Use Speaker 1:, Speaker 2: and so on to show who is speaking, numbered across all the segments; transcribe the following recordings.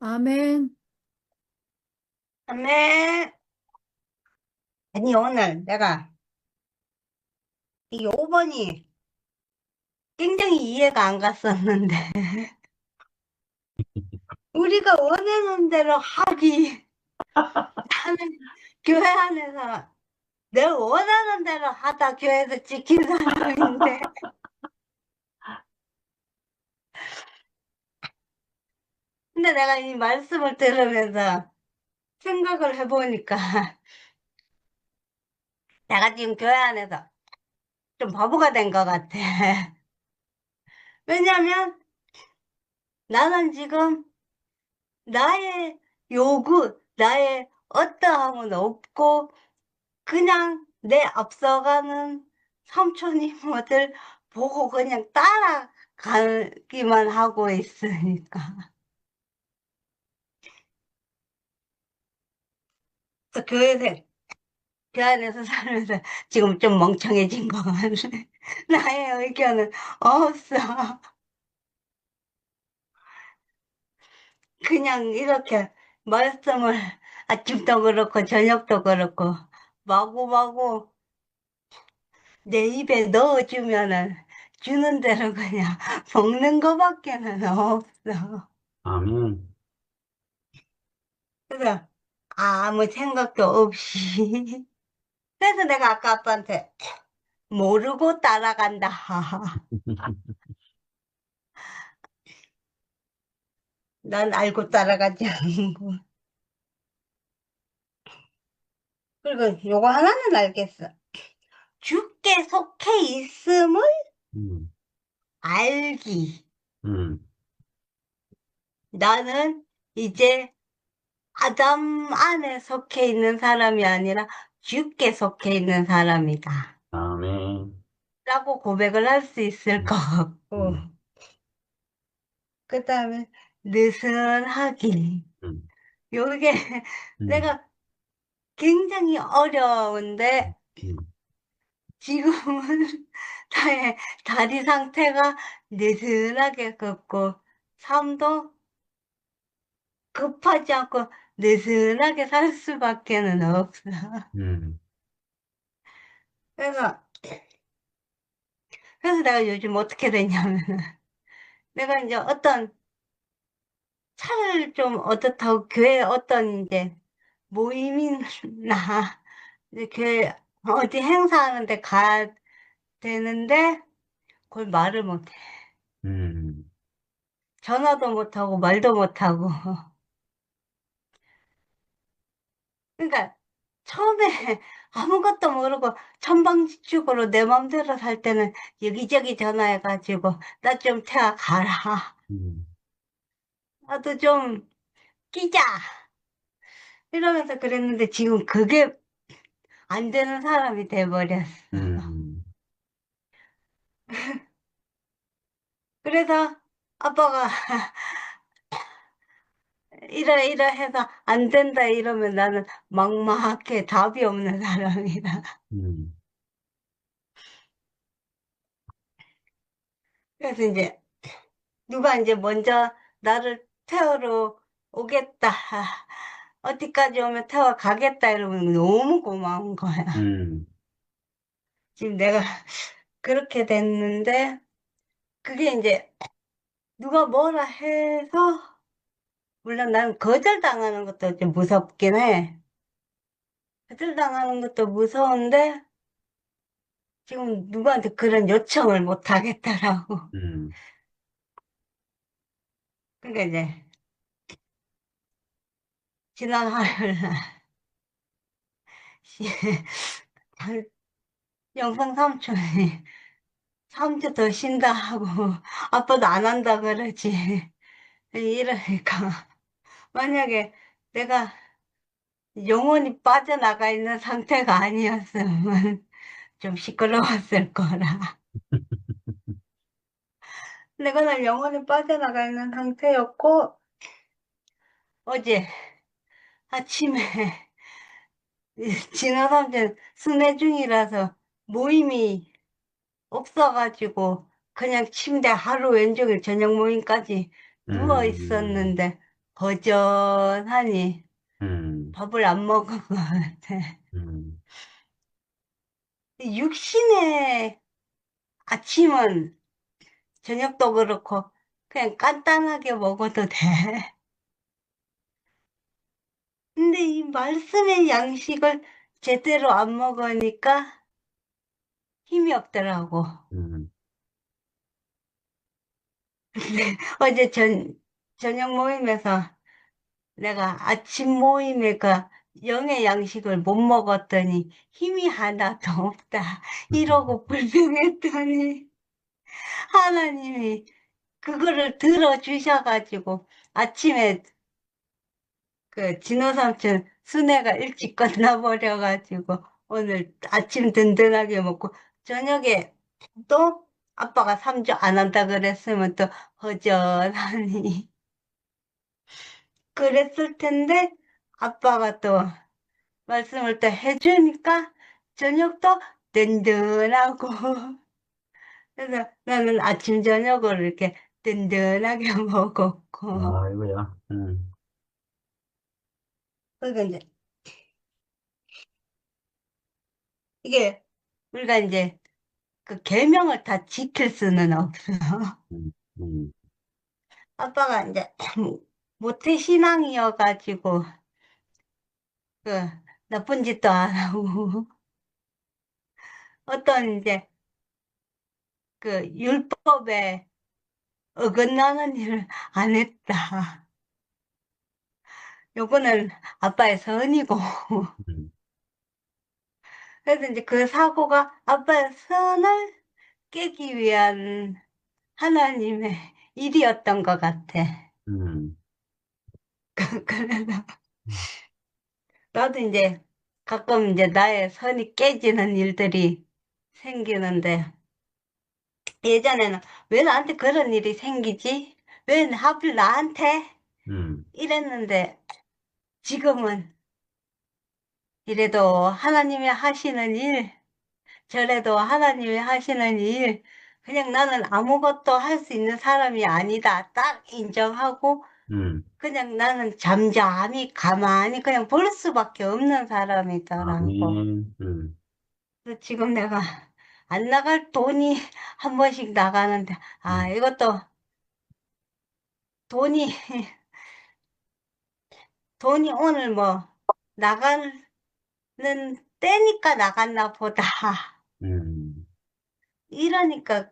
Speaker 1: 아멘.
Speaker 2: 네. 아니, 오늘 내가 이 5번이 굉장히 이해가 안 갔었는데, 우리가 원하는 대로 하기. 나는 교회 안에서 내가 원하는 대로 하다 교회에서 지킨 사람인데, 근데 내가 이 말씀을 들으면서 생각을 해보니까, 내가 지금 교회 안에서 좀 바보가 된 것 같아. 왜냐면 나는 지금 나의 요구, 나의 어떠함은 없고, 그냥 내 앞서가는 삼촌 이모들 보고 그냥 따라가기만 하고 있으니까. 그래서 그 안에서 살면서 지금 좀 멍청해진 것 같네. 나의 의견은 없어. 그냥 이렇게 말씀을 아침도 그렇고 저녁도 그렇고 마구마구 내 입에 넣어주면은 주는 대로 그냥 먹는 거밖에는 없어.
Speaker 3: 아멘.
Speaker 2: 그래서 아무 생각도 없이. 그래서 내가 아까 아빠한테 모르고 따라간다. 난 알고 따라가지 않고. 그리고 요거 하나는 알겠어. 주께 속해 있음을
Speaker 3: 음,
Speaker 2: 알기.
Speaker 3: 음,
Speaker 2: 나는 이제 아담 안에 속해 있는 사람이 아니라 주께 속해 있는 사람이다.
Speaker 3: 아멘.
Speaker 2: 라고 고백을 할 수 있을 것
Speaker 3: 음,
Speaker 2: 같고.
Speaker 3: 음,
Speaker 2: 그 다음에 느슨하기.
Speaker 3: 음,
Speaker 2: 요게
Speaker 3: 음,
Speaker 2: 내가 굉장히 어려운데
Speaker 3: 음,
Speaker 2: 지금은 나의 다리 상태가 느슨하게 걷고 삶도 급하지 않고 느슨하게 살 수밖에는 없어.
Speaker 3: 음,
Speaker 2: 그래서 내가 요즘 어떻게 됐냐면은 내가 이제 어떤 차를 좀 얻었다고 교회 어떤 이제 모임이나 이제 교회 어디 행사하는데 가야 되는데 그걸 말을 못해.
Speaker 3: 음,
Speaker 2: 전화도 못하고 말도 못하고. 그러니까 처음에 아무것도 모르고 천방지축으로 내 맘대로 살 때는 여기저기 전화해가지고 나 좀 태워 가라.
Speaker 3: 음,
Speaker 2: 나도 좀 끼자. 이러면서 그랬는데 지금 그게 안 되는 사람이 돼버렸어.
Speaker 3: 음,
Speaker 2: 그래서 아빠가 이러 해서 안 된다 이러면 나는 막막하게 답이 없는 사람이다.
Speaker 3: 음,
Speaker 2: 그래서 이제 누가 이제 먼저 나를 태우러 오겠다. 어디까지 오면 태워 가겠다 이러면 너무 고마운 거야.
Speaker 3: 음,
Speaker 2: 지금 내가 그렇게 됐는데 그게 이제 누가 뭐라 해서 물론 나는 거절당하는 것도 좀 무섭긴 해. 거절당하는 것도 무서운데 지금 누구한테 그런 요청을 못 하겠더라고.
Speaker 3: 음,
Speaker 2: 그러니까 이제 지난 화요일 날 영상 삼촌이 3주 더 쉰다 하고 아빠도 안 한다 그러지. 이러니까 만약에 내가 영원히 빠져나가 있는 상태가 아니었으면 좀 시끄러웠을 거라. 내가 날 영원히 빠져나가 있는 상태였고 어제 아침에 진화 삼촌 순회 중이라서 모임이 없어가지고 그냥 침대 하루 왼종일 저녁 모임까지 누워
Speaker 3: 음,
Speaker 2: 있었는데 허전하니
Speaker 3: 음,
Speaker 2: 밥을 안 먹은 것 같아.
Speaker 3: 음,
Speaker 2: 육신의 아침은 저녁도 그렇고 그냥 간단하게 먹어도 돼. 근데 이 말씀의 양식을 제대로 안 먹으니까 힘이 없더라고.
Speaker 3: 음,
Speaker 2: 근데 어제 저녁 모임에서 내가 아침 모임에 그 영의 양식을 못 먹었더니 힘이 하나도 없다. 이러고 불평했더니 하나님이 그거를 들어주셔가지고 아침에 그 진호 삼촌 순회가 일찍 끝나버려가지고 오늘 아침 든든하게 먹고 저녁에 또 아빠가 삼주 안 한다 그랬으면 또 허전하니 그랬을 텐데 아빠가 또 말씀을 또 해주니까 저녁도 든든하고 그래서 나는 아침 저녁을 이렇게 든든하게 먹었고
Speaker 3: 아이고야.
Speaker 2: 그러니까 이제 이게 우리가 이제 그 계명을 다 지킬 수는 없어.
Speaker 3: 음, 음,
Speaker 2: 아빠가 이제 모태 신앙이어가지고 그 나쁜 짓도 안 하고 어떤 이제 그 율법에 어긋나는 일을 안 했다. 요거는 아빠의 선이고
Speaker 3: 음,
Speaker 2: 그래서 이제 그 사고가 아빠의 선을 깨기 위한 하나님의 일이었던 것 같아.
Speaker 3: 음,
Speaker 2: 그래서
Speaker 3: 음,
Speaker 2: 나도 이제 가끔 이제 나의 선이 깨지는 일들이 생기는데 예전에는 왜 나한테 그런 일이 생기지? 왜 하필 나한테?
Speaker 3: 음,
Speaker 2: 이랬는데 지금은 이래도 하나님이 하시는 일, 저래도 하나님이 하시는 일, 그냥 나는 아무것도 할 수 있는 사람이 아니다. 딱 인정하고
Speaker 3: 음.
Speaker 2: 그냥 나는 잠잠히 가만히 그냥 볼 수밖에 없는 사람이더라고.
Speaker 3: 아멘.
Speaker 2: 그래서 지금 내가 안 나갈 돈이 한 번씩 나가는데, 아,
Speaker 3: 음,
Speaker 2: 이것도 돈이, 돈이 오늘 뭐, 나가는 때니까 나갔나 보다.
Speaker 3: 음,
Speaker 2: 이러니까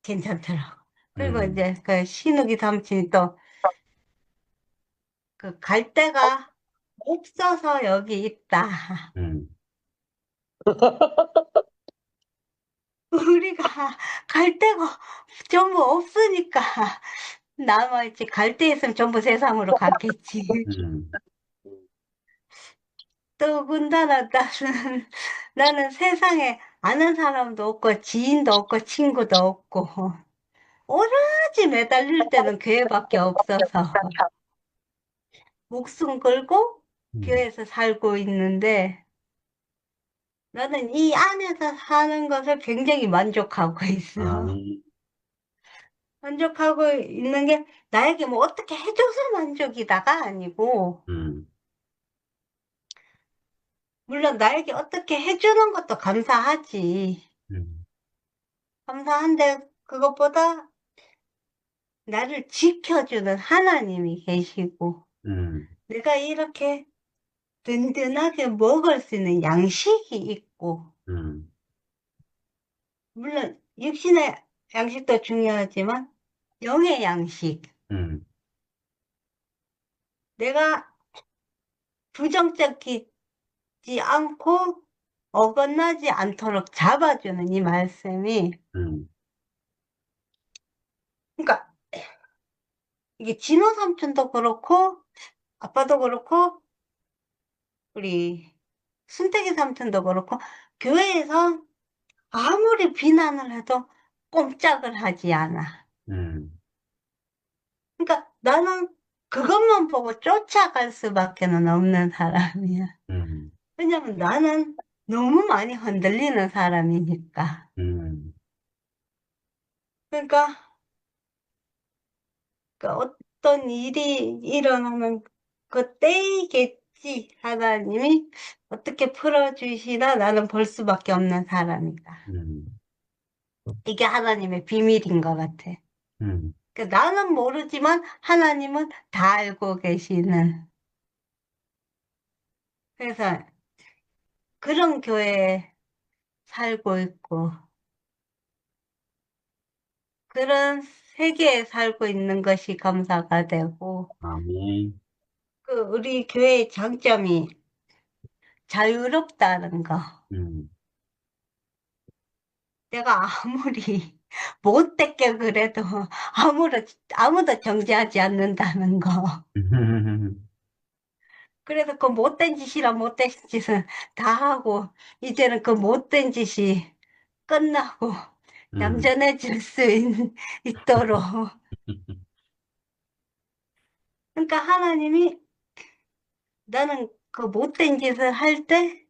Speaker 2: 괜찮더라고. 그리고
Speaker 3: 음,
Speaker 2: 이제 그 신우기 삼촌이 또 그 갈 데가 없어서 여기 있다.
Speaker 3: 음,
Speaker 2: 우리가 갈 데가 전부 없으니까 남아있지. 갈 데 있으면 전부 세상으로 갔겠지.
Speaker 3: 음,
Speaker 2: 더군다나 나는 세상에 아는 사람도 없고, 지인도 없고, 친구도 없고, 오로지 매달릴 때는 교회밖에 없어서, 목숨 걸고
Speaker 3: 음.
Speaker 2: 교회에서 살고 있는데, 나는 이 안에서 사는 것을 굉장히 만족하고 있어.
Speaker 3: 아멘.
Speaker 2: 만족하고 있는 게 나에게 뭐 어떻게 해줘서 만족이다가 아니고,
Speaker 3: 음,
Speaker 2: 물론 나에게 어떻게 해주는 것도 감사하지.
Speaker 3: 음,
Speaker 2: 감사한데, 그것보다 나를 지켜주는 하나님이 계시고,
Speaker 3: 음,
Speaker 2: 내가 이렇게 든든하게 먹을 수 있는 양식이 있고,
Speaker 3: 음,
Speaker 2: 물론 육신의 양식도 중요하지만, 영의 양식.
Speaker 3: 음,
Speaker 2: 내가 부정적이지 않고 어긋나지 않도록 잡아주는 이 말씀이,
Speaker 3: 음,
Speaker 2: 그러니까 이게 진호 삼촌도 그렇고, 아빠도 그렇고, 우리 순택이 삼촌도 그렇고, 교회에서 아무리 비난을 해도 꼼짝을 하지 않아.
Speaker 3: 음,
Speaker 2: 그러니까 나는 그것만 보고 쫓아갈 수밖에는 없는 사람이야.
Speaker 3: 음,
Speaker 2: 왜냐면 나는 너무 많이 흔들리는 사람이니까. 그러니까 그 어떤 일이 일어나면 그 때이겠지. 하나님이 어떻게 풀어주시나 나는 볼 수밖에 없는 사람이다.
Speaker 3: 음,
Speaker 2: 이게 하나님의 비밀인 것 같아.
Speaker 3: 음,
Speaker 2: 나는 모르지만 하나님은 다 알고 계시는. 그래서 그런 교회에 살고 있고, 그런 세계에 살고 있는 것이 감사가 되고,
Speaker 3: 아멘.
Speaker 2: 우리 교회의 장점이 자유롭다는 거.
Speaker 3: 음,
Speaker 2: 내가 아무리 못됐게 그래도 아무도 정죄하지 않는다는 거. 그래서 그 못된 짓이랑 못된 짓은 다 하고, 이제는 그 못된 짓이 끝나고,
Speaker 3: 음,
Speaker 2: 얌전해질 수 있도록. 그러니까 하나님이 나는 그 못된 짓을 할 때,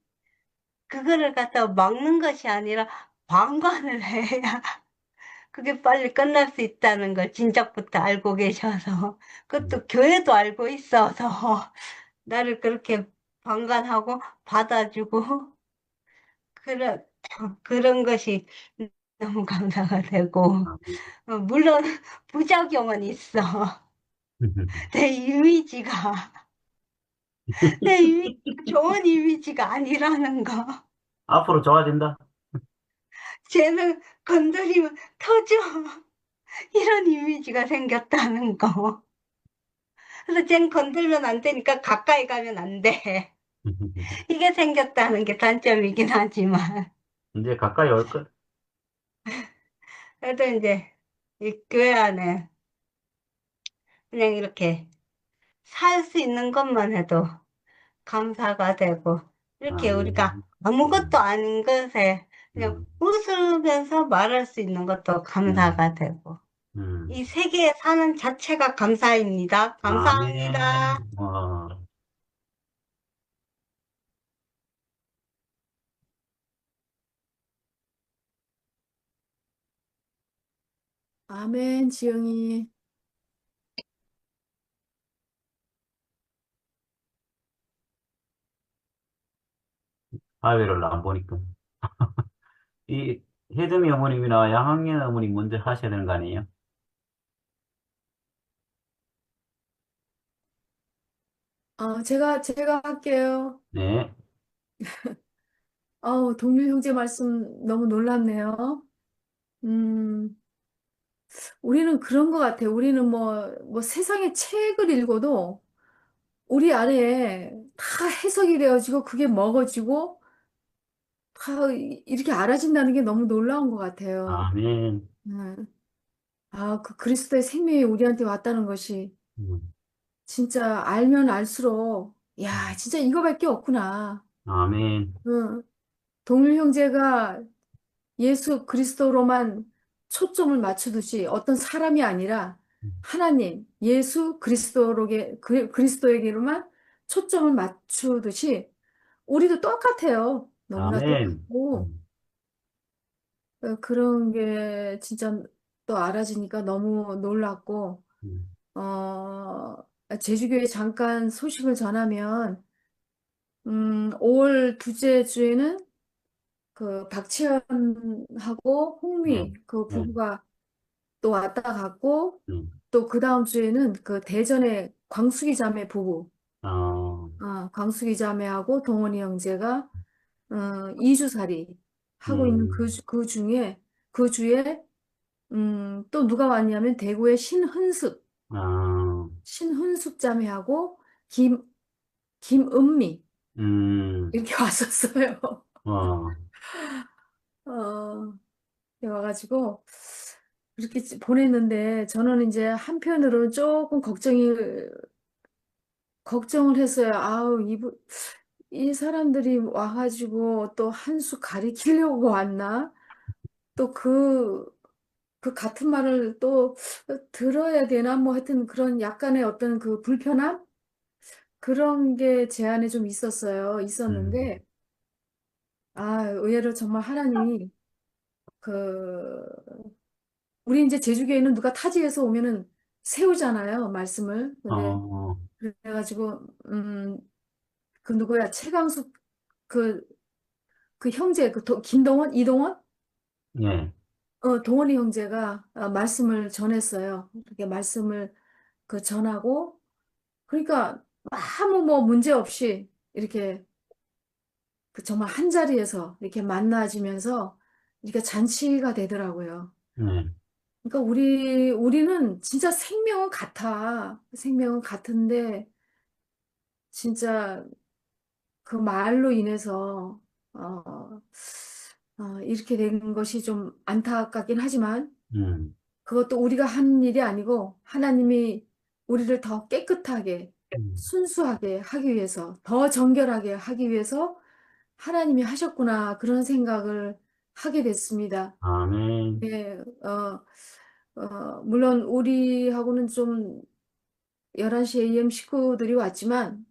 Speaker 2: 그거를 갖다 막는 것이 아니라 방관을 해야 그게 빨리 끝날 수 있다는 걸 진작부터 알고 계셔서,
Speaker 3: 음,
Speaker 2: 그것도 교회도 알고 있어서, 나를 그렇게 방관하고 받아주고, 그런, 그런 것이 너무 감사가 되고,
Speaker 3: 아멘.
Speaker 2: 물론 부작용은 있어. 내 이미지가, 내 이미지가 좋은 이미지가 아니라는 거.
Speaker 3: 앞으로 좋아진다.
Speaker 2: 쟤는 건드리면 터져. 이런 이미지가 생겼다는 거. 그래서 쟨 건들면 안 되니까 가까이 가면 안 돼. 이게 생겼다는 게 단점이긴 하지만.
Speaker 3: 이제 가까이 올 것.
Speaker 2: 그래도 이제 이 교회 안에 그냥 이렇게 살 수 있는 것만 해도 감사가 되고, 이렇게 우리가
Speaker 3: 아멘.
Speaker 2: 아무것도
Speaker 3: 음,
Speaker 2: 아닌 것에 그냥
Speaker 3: 음,
Speaker 2: 웃으면서 말할 수 있는 것도
Speaker 3: 음,
Speaker 2: 감사가 되고,
Speaker 3: 음.
Speaker 2: 이 세계에 사는 자체가 감사입니다. 감사합니다.
Speaker 3: 아멘. 와,
Speaker 1: 아멘, 지영이.
Speaker 3: 사회를 안 보니까. 이 혜점이 어머님이나 양학년 어머님 먼저 하셔야 되는 거 아니에요?
Speaker 1: 제가 할게요.
Speaker 3: 네.
Speaker 1: 동률 형제 말씀 너무 놀랍네요. 음, 우리는 그런 것 같아요. 우리는 뭐 세상의 책을 읽어도 우리 안에 다 해석이 되어지고 그게 먹어지고 다 이렇게 알아진다는 게 너무 놀라운 것 같아요.
Speaker 3: 아멘.
Speaker 1: 음, 그 그리스도의 생명이 우리한테 왔다는 것이
Speaker 3: 음,
Speaker 1: 진짜 알면 알수록, 야,
Speaker 3: 음.
Speaker 1: 진짜 이거밖에 없구나.
Speaker 3: 아멘.
Speaker 1: 응. 동률 형제가 예수 그리스도로만 초점을 맞추듯이 어떤 사람이 아니라 하나님, 예수 그리스도에게로만 초점을 맞추듯이 우리도 똑같아요. 너무나
Speaker 3: 아멘.
Speaker 1: 똑같고 그런 게 진짜 또 알아지니까 너무 놀랐고
Speaker 3: 음,
Speaker 1: 어, 제주교회 잠깐 소식을 전하면 5월 둘째 주에는 그 박채연하고
Speaker 3: 네.
Speaker 1: 홍미 그
Speaker 3: 네.
Speaker 1: 부부가 또 왔다 갔고
Speaker 3: 네.
Speaker 1: 또 그 다음 주에는 그 대전의 광숙이 자매 부부,
Speaker 3: 어,
Speaker 1: 광숙이 자매하고 동원이 형제가 2주살이 하고 있는
Speaker 3: 음,
Speaker 1: 그 중에 그 주에 또 누가 왔냐면 대구의
Speaker 3: 아,
Speaker 1: 신흔숙 자매하고 김 김은미
Speaker 3: 음,
Speaker 1: 이렇게 왔었어요.
Speaker 3: 어,
Speaker 1: 어, 와가지고 이렇게 보냈는데 저는 이제 한편으로는 조금 걱정을 했어요. 이 사람들이 와가지고 또 한 수 가리키려고 왔나? 또 그 같은 말을 또 들어야 되나? 뭐 하여튼 그런 약간의 어떤 그 불편함? 그런 게 제 안에 좀
Speaker 3: 음,
Speaker 1: 있었는데, 의외로 정말 하나님이 그 우리 이제 제주교회는 누가 타지에서 오면은 세우잖아요, 말씀을. 근데
Speaker 3: 어,
Speaker 1: 그래가지고 그 누구야? 최강숙 그 그 형제 김동원, 이동원,
Speaker 3: 예,
Speaker 1: 동원이 형제가 말씀을 전했어요. 이렇게 말씀을 그 전하고 그러니까 아무 뭐 문제 없이 이렇게 그 정말 한 자리에서 이렇게 만나지면서 이렇게 잔치가 되더라고요.
Speaker 3: 예,
Speaker 1: 그러니까 우리는 진짜 생명은 같아. 생명은 같은데 진짜 그 말로 인해서 어, 이렇게 된 것이 좀 안타깝긴 하지만
Speaker 3: 음,
Speaker 1: 그것도 우리가 한 일이 아니고 하나님이 우리를 더 깨끗하게
Speaker 3: 음.
Speaker 1: 순수하게 하기 위해서 더 정결하게 하기 위해서 하나님이 하셨구나 그런 생각을 하게 됐습니다.
Speaker 3: 아멘.
Speaker 1: 예, 물론 우리하고는 좀 11시 AM 식구들이 왔지만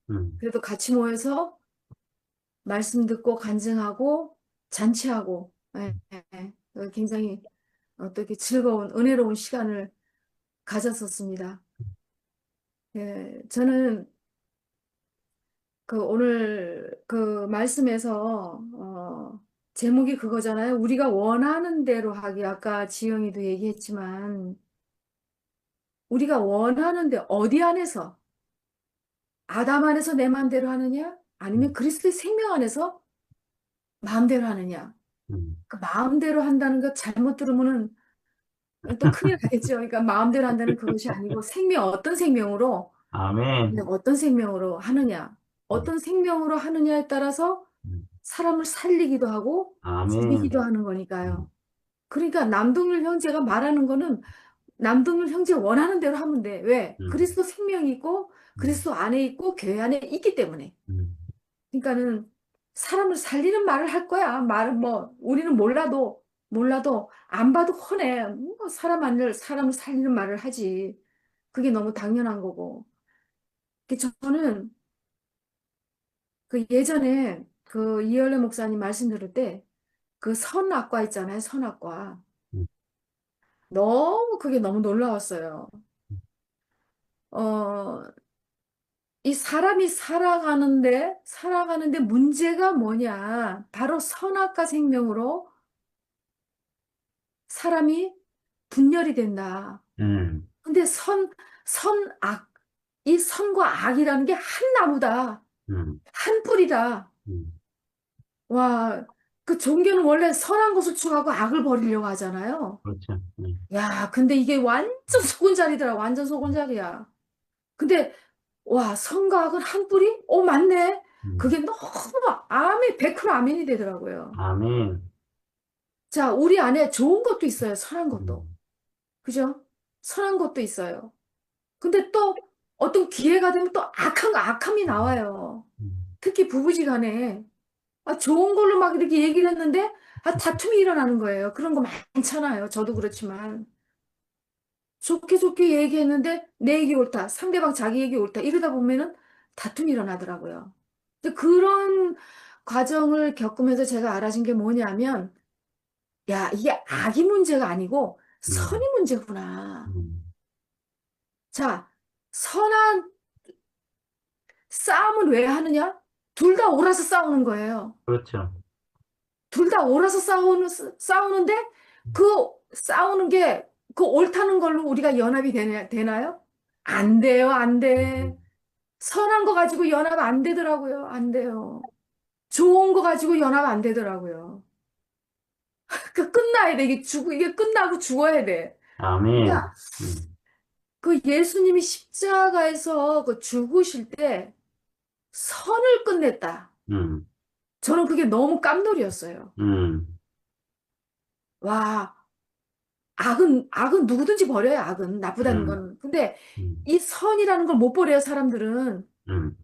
Speaker 3: 음,
Speaker 1: 그래도 같이 모여서 말씀 듣고 간증하고 잔치하고 예, 예, 굉장히 어떻게 즐거운 은혜로운 시간을 가졌었습니다. 예, 저는 그 오늘 그 말씀에서 제목이 그거잖아요. 우리가 원하는 대로 하기. 아까 지영이도 얘기했지만 우리가 원하는데 어디 안에서 아담 안에서 내 마음대로 하느냐? 아니면
Speaker 3: 음,
Speaker 1: 그리스도의 생명 안에서 마음대로 하느냐?
Speaker 3: 음.
Speaker 1: 그 마음대로 한다는 것 잘못 들으면은 또 큰일 나겠죠. 그러니까 마음대로 한다는 그것이 아니고 어떤 생명으로
Speaker 3: 아멘.
Speaker 1: 그냥 어떤 생명으로 하느냐,
Speaker 3: 음,
Speaker 1: 어떤 생명으로 하느냐에 따라서
Speaker 3: 음.
Speaker 1: 사람을 살리기도 하고
Speaker 3: 아멘.
Speaker 1: 죽이기도 하는 거니까요.
Speaker 3: 음,
Speaker 1: 그러니까 남동률 형제가 말하는 거는 남동률 형제 원하는 대로 하면 돼. 왜?
Speaker 3: 음,
Speaker 1: 그리스도 생명이 있고
Speaker 3: 음,
Speaker 1: 그리스도 안에 있고 교회 안에 있기 때문에.
Speaker 3: 음.
Speaker 1: 그러니까는 사람을 살리는 말을 할 거야. 말은 뭐 우리는 몰라도 안 봐도 훤해. 뭐 사람을 살리는 말을 하지. 그게 너무 당연한 거고. 저는 그 예전에 그 이열래 목사님 말씀 들을 때 그 선악과 있잖아요. 선악과.
Speaker 3: 음.
Speaker 1: 너무 그게 너무 놀라웠어요. 어, 이 사람이 살아가는데 문제가 뭐냐. 바로 선악과 생명으로 사람이 분열이 된다.
Speaker 3: 음,
Speaker 1: 근데 선악, 이 선과 악이라는 게 한 나무다.
Speaker 3: 음,
Speaker 1: 한 뿌리다.
Speaker 3: 음.
Speaker 1: 와, 그 종교는 원래 선한 것을 추구하고 악을 버리려고 하잖아요.
Speaker 3: 그렇죠.
Speaker 1: 야, 근데 이게 완전 소곤잘이더라. 완전 소곤잘이야. 근데, 와, 선과 악은 한 뿌리? 맞네.
Speaker 3: 음.
Speaker 1: 그게 너무 100% 아멘이 되더라고요.
Speaker 3: 아멘.
Speaker 1: 자, 우리 안에 좋은 것도 있어요. 선한 것도.
Speaker 3: 음,
Speaker 1: 그죠? 선한 것도 있어요. 근데 또 어떤 기회가 되면 또 악함이
Speaker 3: 음,
Speaker 1: 나와요.
Speaker 3: 음.
Speaker 1: 특히 부부지간에. 좋은 걸로 막 이렇게 얘기를 했는데, 다툼이 일어나는 거예요. 그런 거 많잖아요. 저도 그렇지만. 좋게 좋게 얘기했는데, 내 얘기 옳다. 상대방 자기 얘기 옳다. 이러다 보면은 다툼이 일어나더라고요. 근데 그런 과정을 겪으면서 제가 알아진 게 뭐냐면, 야, 이게 악이 문제가 아니고 선이
Speaker 3: 음,
Speaker 1: 문제구나.
Speaker 3: 음.
Speaker 1: 자, 선한 싸움은 왜 하느냐? 둘 다 옳아서 싸우는 거예요.
Speaker 3: 그렇죠.
Speaker 1: 둘 다 옳아서 싸우는데 그 싸우는 게 그 옳다는 걸로 우리가 연합이 되나요? 안 돼요, 안 돼.
Speaker 3: 음,
Speaker 1: 선한 거 가지고 연합 안 되더라고요. 안 돼요. 좋은 거 가지고 연합 안 되더라고요. 그 끝나야 돼. 이게 끝나고 죽어야 돼.
Speaker 3: 아멘.
Speaker 1: 그러니까
Speaker 3: 음,
Speaker 1: 그 예수님이 십자가에서 그 죽으실 때 선을 끝냈다.
Speaker 3: 음,
Speaker 1: 저는 그게 너무 깜놀이었어요.
Speaker 3: 음,
Speaker 1: 와, 악은 누구든지 버려요, 악은. 나쁘다는
Speaker 3: 음,
Speaker 1: 건. 근데
Speaker 3: 음,
Speaker 1: 이 선이라는 걸 못 버려요, 사람들은.
Speaker 3: 음,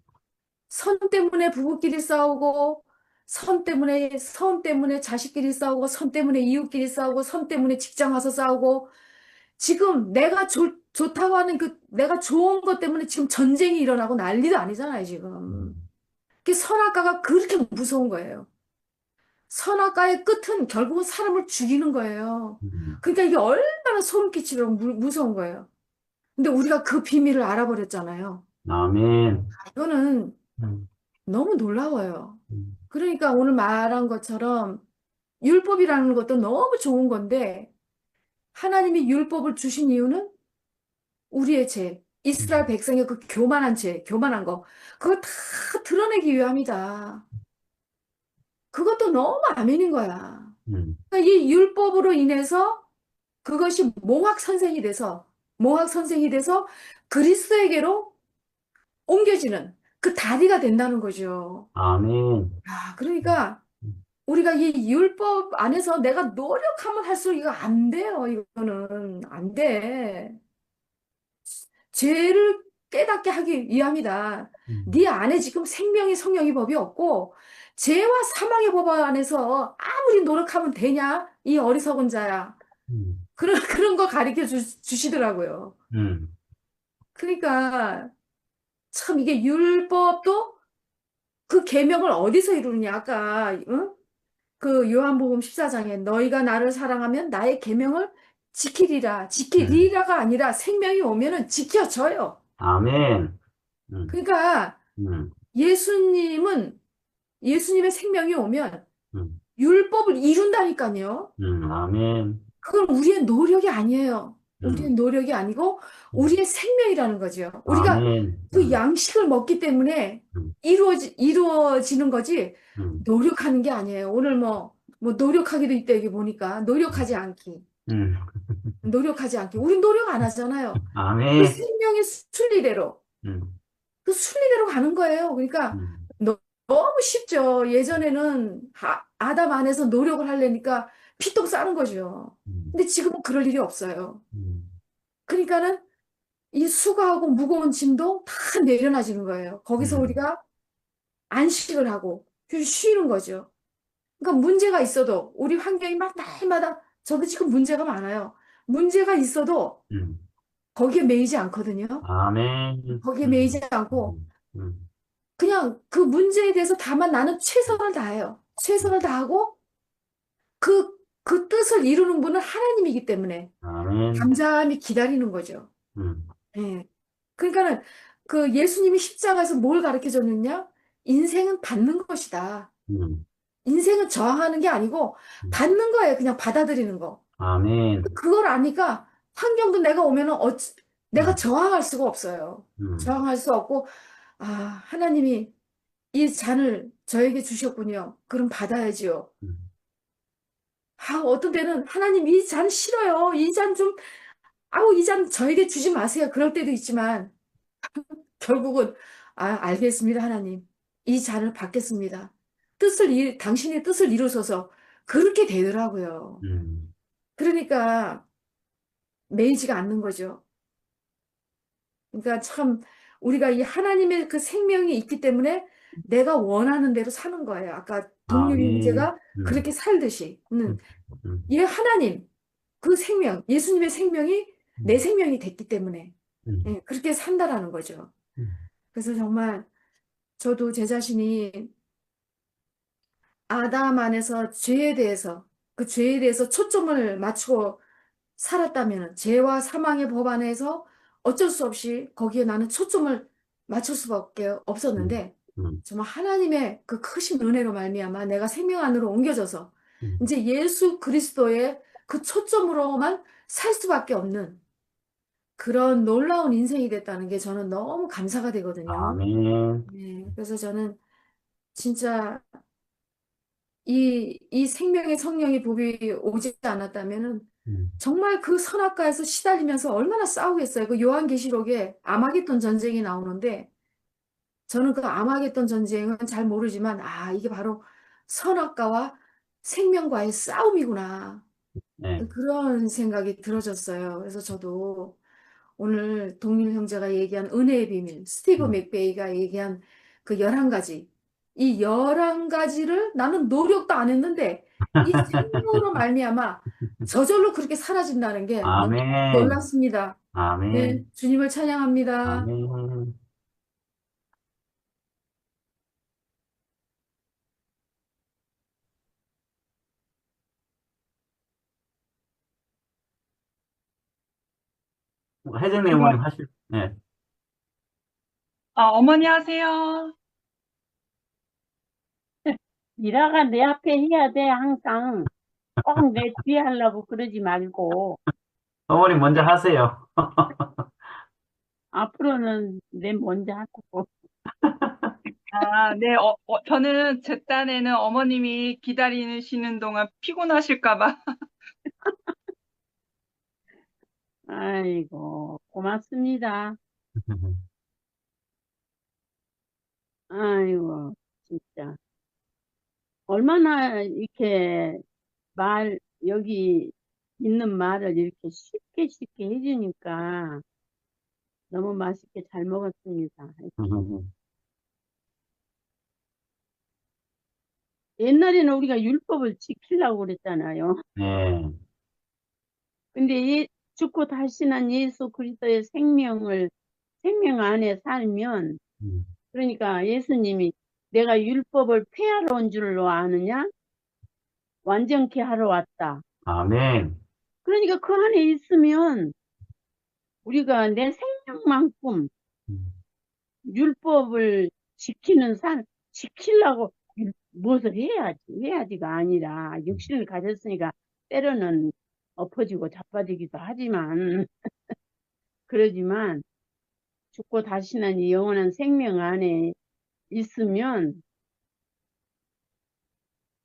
Speaker 1: 선 때문에 부부끼리 싸우고, 선 때문에 자식끼리 싸우고, 선 때문에 이웃끼리 싸우고, 선 때문에 직장 와서 싸우고, 지금 내가 좋다고 하는 내가 좋은 것 때문에 지금 전쟁이 일어나고 난리도 아니잖아요, 지금.
Speaker 3: 음.
Speaker 1: 그 선악과가 그렇게 무서운 거예요. 선악과의 끝은 결국은 사람을 죽이는 거예요.
Speaker 3: 음,
Speaker 1: 그러니까 이게 얼마나 소름 끼치고 무서운 거예요. 근데 우리가 그 비밀을 알아버렸잖아요.
Speaker 3: 아멘.
Speaker 1: 이거는
Speaker 3: 음,
Speaker 1: 너무 놀라워요.
Speaker 3: 음,
Speaker 1: 그러니까 오늘 말한 것처럼 율법이라는 것도 너무 좋은 건데 하나님이 율법을 주신 이유는 우리의 죄, 이스라엘
Speaker 3: 음,
Speaker 1: 백성의 그 교만한 죄, 교만한 거, 그걸 다 드러내기 위함이다. 그것도 너무 아멘인 거야.
Speaker 3: 음,
Speaker 1: 그러니까 이 율법으로 인해서 그것이 몽학 선생이 돼서 그리스도에게로 옮겨지는 그 다리가 된다는 거죠.
Speaker 3: 아멘.
Speaker 1: 아, 그러니까
Speaker 3: 음,
Speaker 1: 우리가 이 율법 안에서 내가 노력하면 할수록 이거 안 돼요. 이거는 안 돼. 죄를 깨닫게 하기 위함이다.
Speaker 3: 음,
Speaker 1: 네 안에 지금 생명의 성령의 법이 없고 죄와 사망의 법 안에서 아무리 노력하면 되냐? 이 어리석은 자야.
Speaker 3: 음,
Speaker 1: 그런 거 가르쳐 주시더라고요.
Speaker 3: 음,
Speaker 1: 그러니까 참 이게 율법도 그 계명을 어디서 이루느냐? 아까 응? 그 요한복음 14장에 너희가 나를 사랑하면 나의 계명을 지키리라.
Speaker 3: 음,
Speaker 1: 지키리라가 아니라 생명이 오면은 지켜져요.
Speaker 3: 아멘. 음,
Speaker 1: 그러니까
Speaker 3: 음,
Speaker 1: 예수님의 생명이 오면
Speaker 3: 음,
Speaker 1: 율법을 이룬다니까요.
Speaker 3: 아멘.
Speaker 1: 그건 우리의 노력이 아니에요. 우리의
Speaker 3: 음,
Speaker 1: 노력이 아니고
Speaker 3: 음,
Speaker 1: 우리의 생명이라는 거죠. 우리가
Speaker 3: 아멘.
Speaker 1: 그 양식을 먹기 때문에
Speaker 3: 음,
Speaker 1: 이루어지는 거지
Speaker 3: 음,
Speaker 1: 노력하는 게 아니에요. 오늘 뭐 노력하기도 있다 여기 보니까 노력하지 않기.
Speaker 3: 음,
Speaker 1: 노력하지 않기. 우린 노력 안 하잖아요. 그
Speaker 3: 아멘.
Speaker 1: 생명의 순리대로.
Speaker 3: 음,
Speaker 1: 그 순리대로 가는 거예요. 그러니까
Speaker 3: 음,
Speaker 1: 너무 쉽죠. 예전에는 아담 안에서 노력을 하려니까 피똥 싸는 거죠.
Speaker 3: 음,
Speaker 1: 근데 지금은 그럴 일이 없어요.
Speaker 3: 음,
Speaker 1: 그러니까는 이 수고하고 무거운 짐도 다 내려놔지는 거예요. 거기서
Speaker 3: 음,
Speaker 1: 우리가 안식을 하고 쉬는 거죠. 그러니까 문제가 있어도 우리 환경이 막 날마다 저도 지금 문제가 많아요. 문제가 있어도
Speaker 3: 음,
Speaker 1: 거기에 매이지 않거든요.
Speaker 3: 아멘.
Speaker 1: 거기에 매이지 않고
Speaker 3: 음,
Speaker 1: 그냥 그 문제에 대해서 다만 나는 최선을 다해요. 최선을 다하고 그 뜻을 이루는 분은 하나님이기 때문에
Speaker 3: 아멘.
Speaker 1: 잠잠히 기다리는 거죠.
Speaker 3: 음,
Speaker 1: 예. 그러니까는 그 예수님이 십자가에서 뭘 가르쳐 줬느냐? 인생은 받는 것이다.
Speaker 3: 음,
Speaker 1: 인생은 저항하는 게 아니고 받는 거예요. 그냥 받아들이는 거.
Speaker 3: 아멘.
Speaker 1: 그걸 아니까 환경도 내가 오면은 내가
Speaker 3: 음,
Speaker 1: 저항할 수가 없어요.
Speaker 3: 음,
Speaker 1: 저항할 수 없고 아, 하나님이 이 잔을 저에게 주셨군요. 그럼 받아야지요.
Speaker 3: 음,
Speaker 1: 아, 어떤 때는 하나님 이 잔 싫어요. 이 잔 좀, 아우, 이 잔 저에게 주지 마세요. 그럴 때도 있지만 결국은 아, 알겠습니다, 하나님. 이 잔을 받겠습니다. 당신의 뜻을 이루소서 그렇게 되더라고요.
Speaker 3: 음,
Speaker 1: 그러니까 매이지가 않는 거죠. 그러니까 참 우리가 이 하나님의 그 생명이 있기 때문에 내가 원하는 대로 사는 거예요. 아까 동료
Speaker 3: 아멘.
Speaker 1: 형제가 그렇게 살듯이.
Speaker 3: 음, 음,
Speaker 1: 이 하나님, 그 생명, 예수님의 생명이 내
Speaker 3: 음,
Speaker 1: 생명이 됐기 때문에
Speaker 3: 음,
Speaker 1: 예, 그렇게 산다라는 거죠.
Speaker 3: 음,
Speaker 1: 그래서 정말 저도 제 자신이 아담 안에서 그 죄에 대해서 초점을 맞추고 살았다면, 죄와 사망의 법 안에서 어쩔 수 없이 거기에 나는 초점을 맞출 수밖에
Speaker 3: 음,
Speaker 1: 없었는데,
Speaker 3: 음,
Speaker 1: 정말 하나님의 그 크신 은혜로 말미암아 내가 생명 안으로 옮겨져서
Speaker 3: 음,
Speaker 1: 이제 예수 그리스도의 그 초점으로만 살 수밖에 없는 그런 놀라운 인생이 됐다는 게 저는 너무 감사가 되거든요.
Speaker 3: 아멘.
Speaker 1: 네, 그래서 저는 진짜 이 생명의 성령의 복이 오지 않았다면은
Speaker 3: 음,
Speaker 1: 정말 그 선악과에서 시달리면서 얼마나 싸우겠어요. 그 요한계시록에 아마겟돈 전쟁이 나오는데 저는 그 아마겟돈 전쟁은 잘 모르지만 아, 이게 바로 선악과와 생명과의 싸움이구나.
Speaker 3: 네.
Speaker 1: 그런 생각이 들어졌어요. 그래서 저도 오늘 동일 형제가 얘기한 은혜의 비밀, 스티브
Speaker 3: 음,
Speaker 1: 맥베이가 얘기한 그 11가지, 이 11가지를 나는 노력도 안 했는데 이 생명으로 말미암아 저절로 그렇게 사라진다는 게 너무
Speaker 3: 아멘.
Speaker 1: 놀랐습니다. 네,
Speaker 3: 아멘.
Speaker 1: 주님을 찬양합니다.
Speaker 3: 아멘. 혜정이
Speaker 4: 이거,
Speaker 3: 어머님 하실, 네.
Speaker 4: 어머니 하세요.
Speaker 5: 미라가 내 앞에 해야 돼, 항상. 꼭 내 뒤에 하려고 그러지 말고.
Speaker 3: 어머님 먼저 하세요.
Speaker 5: 앞으로는 내 먼저 하고.
Speaker 4: 네, 저는 제 딴에는 어머님이 기다리시는 동안 피곤하실까봐.
Speaker 5: 아이고, 고맙습니다. 아이고, 진짜. 얼마나 이렇게 여기 있는 말을 이렇게 쉽게 쉽게 해주니까 너무 맛있게 잘 먹었습니다. 옛날에는 우리가 율법을 지키려고 그랬잖아요.
Speaker 3: 네.
Speaker 5: 근데 죽고 다시난 예수 그리스도의 생명 안에 살면,
Speaker 3: 음.
Speaker 5: 그러니까 예수님이 내가 율법을 폐하러 온 줄로 아느냐? 완전케 하러 왔다.
Speaker 3: 아멘.
Speaker 5: 그러니까 그 안에 있으면 우리가 내 생명만큼
Speaker 3: 음.
Speaker 5: 율법을 지키려고 무엇을 해야지가 아니라 육신을 가졌으니까 때로는 엎어지고 자빠지기도 하지만, 그러지만 죽고 다시는 이 영원한 생명 안에 있으면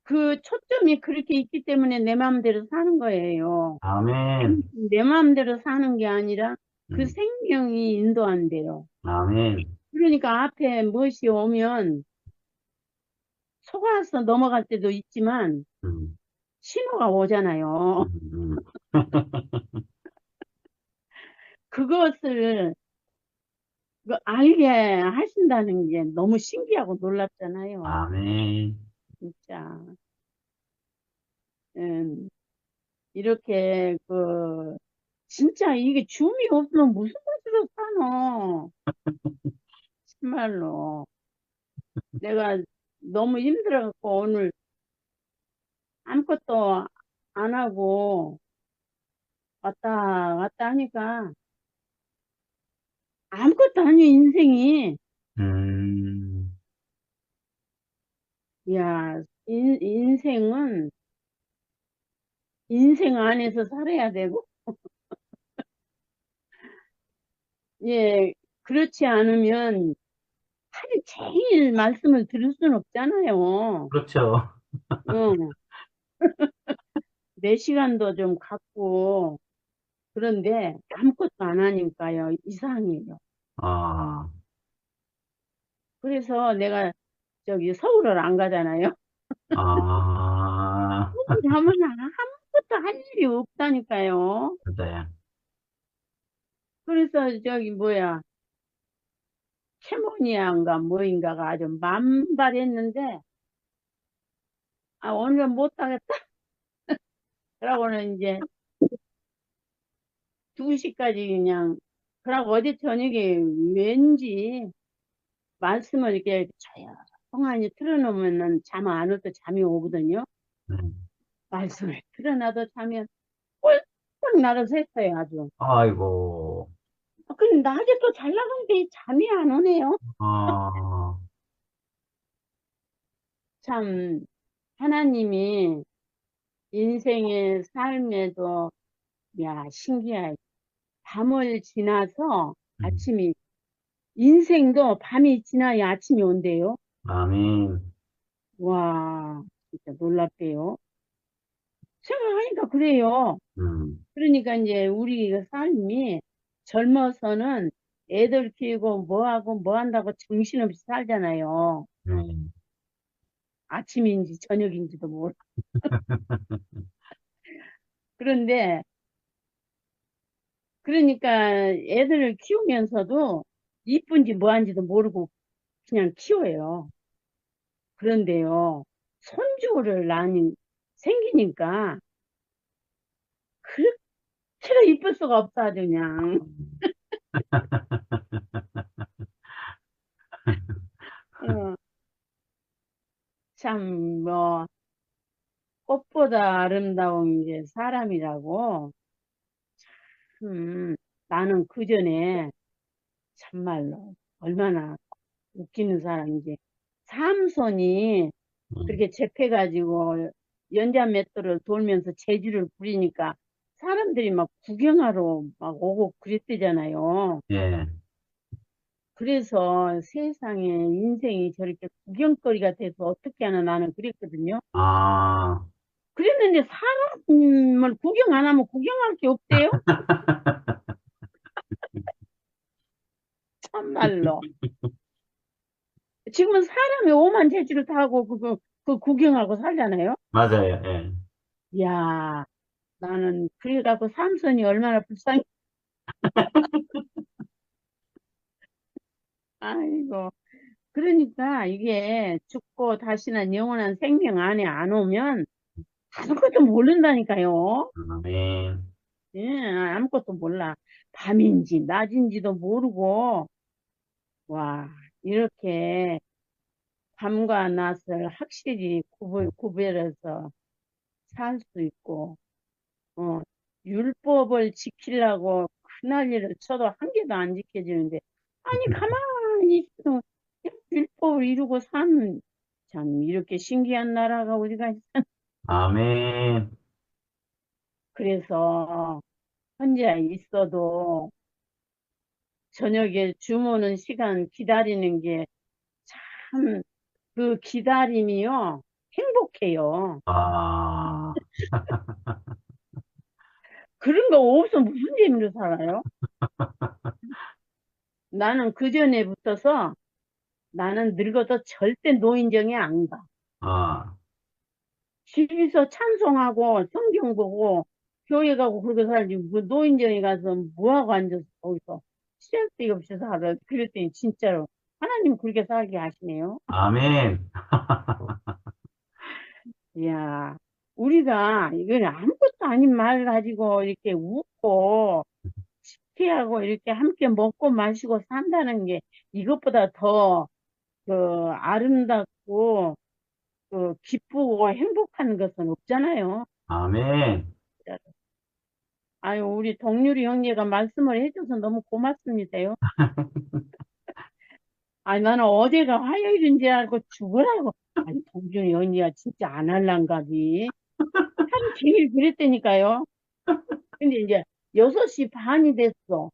Speaker 5: 그 초점이 그렇게 있기 때문에 내 마음대로 사는 거예요.
Speaker 3: 아멘.
Speaker 5: 내 마음대로 사는 게 아니라 그
Speaker 3: 음.
Speaker 5: 생명이 인도한대요.
Speaker 3: 아멘.
Speaker 5: 그러니까 앞에 무엇이 오면 속아서 넘어갈 때도 있지만
Speaker 3: 음.
Speaker 5: 신호가 오잖아요.
Speaker 3: 음.
Speaker 5: 그것을 알게 하신다는 게 너무 신기하고 놀랍잖아요.
Speaker 3: 아멘.
Speaker 5: 진짜. 이렇게 진짜 이게 줌이 없으면 무슨 맛으로 사노? 정말로. 내가 너무 힘들어갖고 오늘 아무것도 안 하고 왔다 갔다 하니까 아무것도 아니에요, 인생이.
Speaker 3: 음.
Speaker 5: 야, 인생은 인생 안에서 살아야 되고, 예, 그렇지 않으면 하루 종일 말씀을 들을 순 없잖아요.
Speaker 3: 그렇죠.
Speaker 5: 응. 내 시간도 좀 갖고, 그런데 아무것도 안 하니까요, 이상해요.
Speaker 3: 아,
Speaker 5: 그래서 내가 저기 서울을 안 가잖아요.
Speaker 3: 아,
Speaker 5: 가면 아무것도 할 일이 없다니까요.
Speaker 3: 맞아요.
Speaker 5: 그래서 저기 뭐야, 캐모니아인가 뭐인가가 아주 만발했는데, 오늘은 못하겠다. 그러고는 이제 2시까지 그냥, 그러고 어제 저녁에 왠지 말씀을 이렇게 조용히 틀어놓으면 잠 안 올 때 잠이 오거든요.
Speaker 3: 네.
Speaker 5: 말씀을 틀어놔도 자면 꼴깍 날아서 했어요, 아주.
Speaker 3: 아이고,
Speaker 5: 근데 낮에 또 잘 나가는데 잠이 안 오네요.
Speaker 3: 아,
Speaker 5: 참, 하나님이 인생의 삶에도, 야, 신기해. 밤을 지나서
Speaker 3: 음.
Speaker 5: 아침이, 인생도 밤이 지나야 아침이 온대요.
Speaker 3: 아멘.
Speaker 5: 와, 진짜 놀랍대요. 생각하니까 그래요.
Speaker 3: 음.
Speaker 5: 그러니까 이제 우리 삶이 젊어서는 애들 키우고 뭐하고 뭐 한다고 정신없이 살잖아요.
Speaker 3: 네.
Speaker 5: 아침인지 저녁인지도 모르고. 그런데, 그러니까 애들을 키우면서도 이쁜지 뭐한지도 모르고 그냥 키워요. 그런데요, 손주를 생기니까 그렇게나 이쁠 수가 없어, 아주 그냥. 어, 참, 뭐, 꽃보다 아름다운 게 사람이라고, 음, 나는 그 전에 참말로 얼마나 웃기는 사람인지 삼손이
Speaker 3: 음.
Speaker 5: 그렇게 잡혀가지고 연자맷돌을 돌면서 재주를 부리니까 사람들이 막 구경하러 막 오고 그랬대잖아요.
Speaker 3: 예.
Speaker 5: 그래서 세상에 인생이 저렇게 구경거리가 돼서 어떻게 하나 나는 그랬거든요.
Speaker 3: 아,
Speaker 5: 그랬는데 사람을 구경 안 하면 구경할 게 없대요? 참말로. 지금은 사람이 오만 재주를 타고 그 구경하고 살잖아요.
Speaker 3: 맞아요. 예.
Speaker 5: 야, 나는 그래갖고 삼손이 얼마나 불쌍해. 아이고. 그러니까 이게 죽고 다시는 영원한 생명 안에 안 오면 아무것도 모른다니까요.
Speaker 3: 아멘.
Speaker 5: 예, 아무것도 몰라. 밤인지 낮인지도 모르고, 와, 이렇게 밤과 낮을 확실히 구별해서 살 수 있고, 어, 율법을 지키려고 그날일을 쳐도 한 개도 안 지켜지는데, 아니, 가만히 있어. 율법을 이루고 사는, 참, 이렇게 신기한 나라가 우리가
Speaker 3: 아멘.
Speaker 5: 그래서 혼자 있어도 저녁에 주무는 시간 기다리는 게 참 그 기다림이요. 행복해요.
Speaker 3: 아,
Speaker 5: 그런 거 없으면 무슨 재미로 살아요? 나는 그 전에 붙어서 나는 늙어도 절대 노인정에 안 가.
Speaker 3: 아,
Speaker 5: 집에서 찬송하고 성경 보고 교회 가고 그러고 살지. 그 노인정에 가서 뭐하고 앉아서 거기서 쓸데가 없이 살아. 그랬더니 진짜로 하나님 그렇게 살게 하시네요.
Speaker 3: 아멘.
Speaker 5: 이야, 우리가 이걸 아무것도 아닌 말 가지고 이렇게 웃고 피하고 이렇게 함께 먹고 마시고 산다는 게 이것보다 더 그 아름답고 그 기쁘고 행복한 것은 없잖아요.
Speaker 3: 아멘.
Speaker 5: 아유, 우리 동률이 형제가 말씀을 해줘서 너무 고맙습니다요. 아니, 나는 어제가 화요일인 줄 알고 죽으라고. 아니, 동률이 형제가 진짜 안 할란가비. 하루 종일 그랬다니까요. 근데 이제 6시 반이 됐어.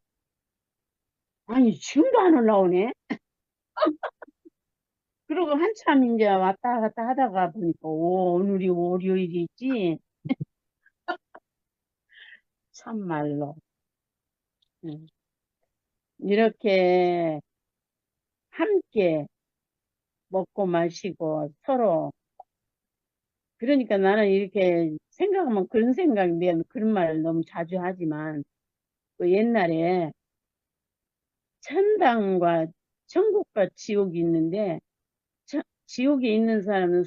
Speaker 5: 아니, 지금도 안 올라오네? 그러고 한참 이제 왔다 갔다 하다가 보니까, 오, 오늘이 월요일이지? 참말로. 음. 이렇게 함께 먹고 마시고 서로. 그러니까 나는 이렇게 생각하면 그런 생각이, 내가 그런 말을 너무 자주 하지만, 그 옛날에 천당과 천국과 지옥이 있는데, 지옥에 있는 사람은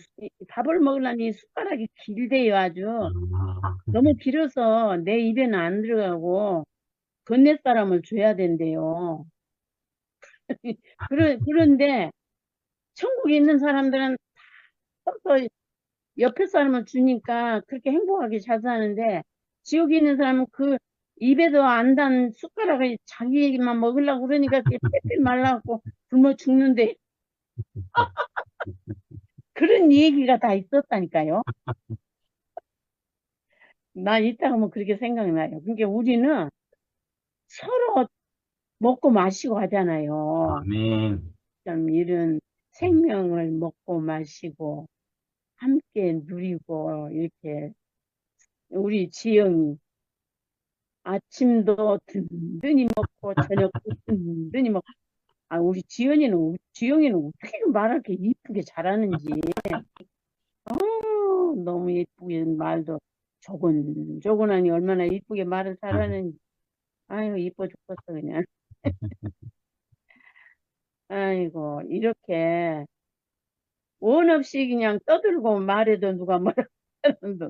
Speaker 5: 밥을 먹으려니 숟가락이 길대요, 아주.
Speaker 3: 아,
Speaker 5: 너무 길어서 내 입에는 안 들어가고, 건네 사람을 줘야 된대요. 그런데, 천국에 있는 사람들은 서로 옆에 사람을 주니까 그렇게 행복하게 잘 사는데, 지옥에 있는 사람은 그 입에도 안 단 숟가락을 자기만 먹으려고 그러니까 그게 빽빽 말라갖고 굶어 죽는데, 그런 얘기가 다 있었다니까요. 나 이따가 뭐 그렇게 생각나요. 그러니까 우리는 서로 먹고 마시고 하잖아요.
Speaker 3: 아멘.
Speaker 5: 좀 이런 생명을 먹고 마시고 함께 누리고 이렇게 우리 지영이 아침도 든든히 먹고 저녁도 든든히 먹고 아 우리 지영이는 어떻게 말을 이렇게 이쁘게 잘하는지 너무 예쁘게 말도 조곤조곤하니 얼마나 이쁘게 말을 잘하는지 아유 이뻐 죽겠어 그냥 아이고 이렇게 원 없이 그냥 떠들고 말해도 누가 뭐라 하는데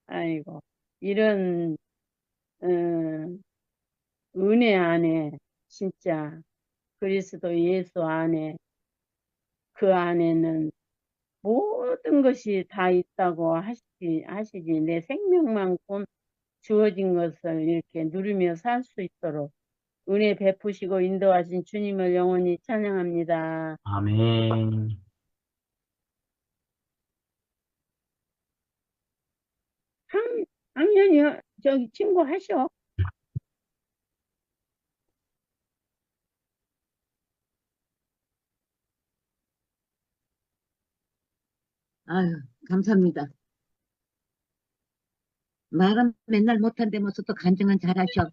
Speaker 5: 아이고 이런 어, 은혜 안에 진짜 그리스도 예수 안에 그 안에는 모든 것이 다 있다고 하시지 내 생명만큼 주어진 것을 이렇게 누리며 살 수 있도록 은혜 베푸시고 인도하신 주님을 영원히 찬양합니다.
Speaker 3: 아멘.
Speaker 5: 학년이요? 저기 친구 하셔.
Speaker 6: 아유, 감사합니다. 말은 맨날 못한다면서 또 간증은 잘하셔.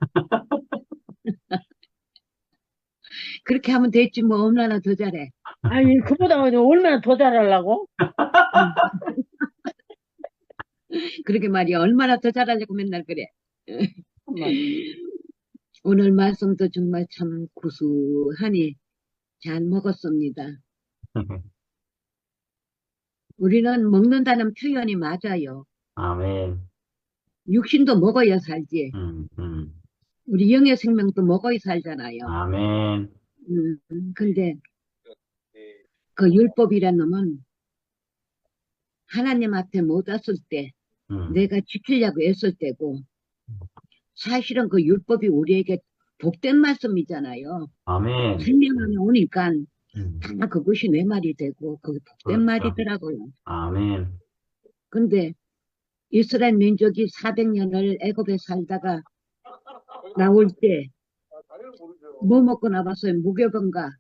Speaker 6: 그렇게 하면 됐지, 뭐, 얼마나 더 잘해.
Speaker 5: 아니, 그보다 얼마나 더 잘하려고?
Speaker 6: 응. 그러게 말이야. 얼마나 더 잘하려고 맨날 그래.
Speaker 5: 정말.
Speaker 6: 오늘 말씀도 정말 참 구수하니 잘 먹었습니다. 우리는 먹는다는 표현이 맞아요.
Speaker 3: 아멘.
Speaker 6: 육신도 먹어야 살지.
Speaker 3: 음, 음.
Speaker 6: 우리 영의 생명도 먹어야 살잖아요.
Speaker 3: 아멘.
Speaker 6: 근데 그 율법이란 놈은 하나님 앞에 못 왔을 때 내가 지키려고 애쓸 때고 사실은 그 율법이 우리에게 복된 말씀이잖아요.
Speaker 3: 아멘.
Speaker 6: 생명 안에 오니까
Speaker 3: 음,
Speaker 6: 다 그것이 내 말이 되고 그게 복된
Speaker 3: 그렇죠.
Speaker 6: 말이더라고요.
Speaker 3: 아멘.
Speaker 6: 근데 이스라엘 민족이 400년을 애굽에 살다가 나올 때 뭐 먹고 나왔어요? 무교병과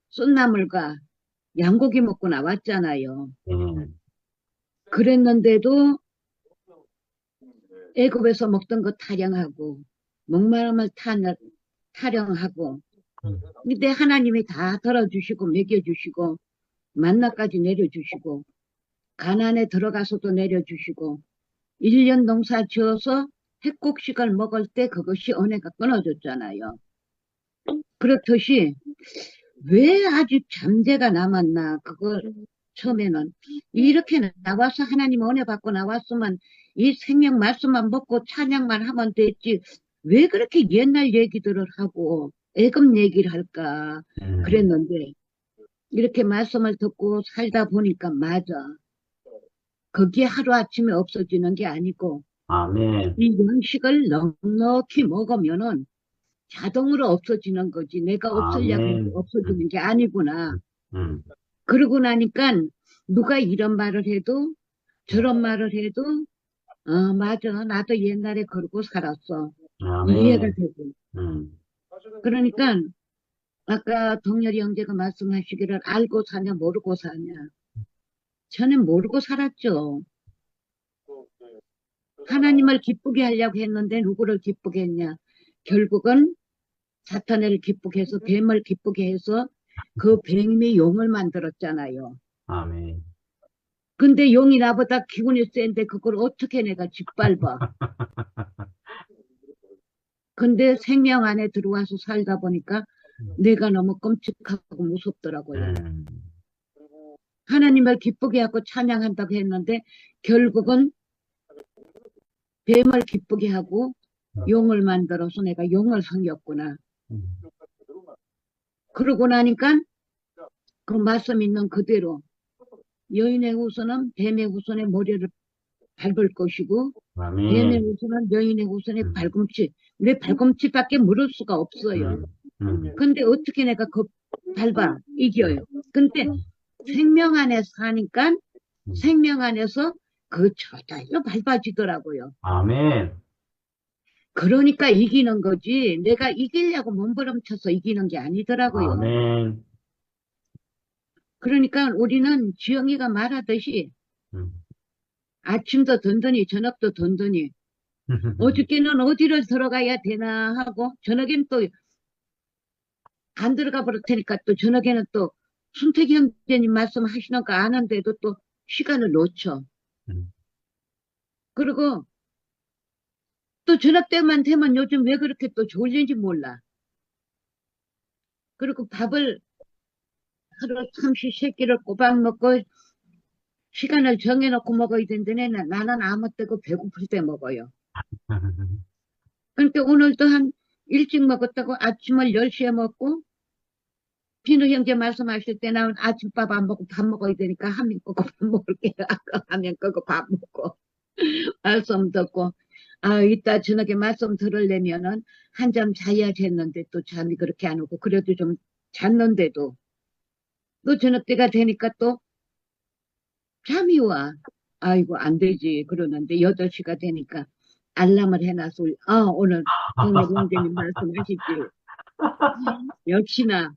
Speaker 6: 쏜나물과 양고기 먹고 나왔잖아요. 그랬는데도 애굽에서 먹던 거 타령하고 목마름을 타령하고 근데 하나님이 다 덜어주시고 먹여주시고 만나까지 내려주시고 가나안에 들어가서도 내려주시고 1년 농사 지어서 핵곡식을 먹을 때 그것이 은혜가 끊어졌잖아요. 그렇듯이 왜 아직 잠재가 남았나 그걸 처음에는 이렇게 나와서 하나님 은혜 받고 나왔으면 이 생명 말씀만 먹고 찬양만 하면 됐지 왜 그렇게 옛날 얘기들을 하고 애금 얘기를 할까 그랬는데 이렇게 말씀을 듣고 살다 보니까 맞아. 그게 하루아침에 없어지는 게 아니고
Speaker 3: 아멘.
Speaker 6: 이 양식을 넉넉히 먹으면은 자동으로 없어지는 거지. 내가 없으려고 해서
Speaker 3: 아멘.
Speaker 6: 없어지는 게 아니구나.
Speaker 3: 음,
Speaker 6: 그러고 나니까 누가 이런 말을 해도 저런 말을 해도 맞아. 나도 옛날에 그러고 살았어. 이해가
Speaker 3: 아멘.
Speaker 6: 되고.
Speaker 3: 음,
Speaker 6: 그러니까 아까 동열이 형제가 말씀하시기를 알고 사냐 모르고 사냐. 저는 모르고 살았죠. 하나님을 기쁘게 하려고 했는데 누구를 기쁘게 했냐. 결국은 사탄을 기쁘게 해서 뱀을 기쁘게 해서 그 뱀이 용을 만들었잖아요.
Speaker 3: 아멘.
Speaker 6: 근데 용이 나보다 기운이 센데 그걸 어떻게 내가 짓밟아. 근데 생명 안에 들어와서 살다 보니까 내가 너무 끔찍하고 무섭더라고요. 하나님을 기쁘게 하고 찬양한다고 했는데 결국은 뱀을 기쁘게 하고 용을 만들어서 내가 용을 섬겼구나. 그러고 나니까 그 말씀 있는 그대로 여인의 후손은 뱀의 후손의 머리를 밟을 것이고 뱀의
Speaker 3: 아멘.
Speaker 6: 후손은 여인의 후손의 발꿈치 내 발꿈치밖에 물을 수가 없어요. 근데 어떻게 내가 그 밟아 이겨요. 근데 생명 안에 사니까 생명 안에서 그 저절로 밟아지더라고요.
Speaker 3: 아멘.
Speaker 6: 그러니까 이기는 거지 내가 이기려고 몸부림쳐서 이기는 게 아니더라고요.
Speaker 3: 아멘.
Speaker 6: 그러니까 우리는 지영이가 말하듯이 아침도 든든히 저녁도 든든히 어저께는 어디를 들어가야 되나 하고 저녁엔 또 안 들어가 버릴 테니까 또 저녁에는 또 순택이 형제님 말씀하시는 거 아는데도 또 시간을 놓쳐. 그리고 또 저녁 때만 되면 요즘 왜 그렇게 또 졸린지 몰라. 그리고 밥을 하루 삼시세끼를 꼬박 먹고 시간을 정해놓고 먹어야 되는데 나는 아무 때고 배고플 때 먹어요. 그러니까 오늘도 한 일찍 먹었다고 아침을 10시에 먹고 비누 형제 말씀하실 때 나는 아침밥 안 먹고 밥 먹어야 되니까 화면 끄고 밥 먹을게요. 아까 화면 끄고 밥 먹고 말씀 듣고 아, 이따 저녁에 말씀 들으려면은 한잠 자야지 했는데 또 잠이 그렇게 안 오고, 그래도 좀 잤는데도 또 저녁 때가 되니까 또 잠이 와. 아이고, 안 되지. 그러는데 8시가 되니까 알람을 해놔서, 오늘 동네 형제님 말씀하시지. 역시나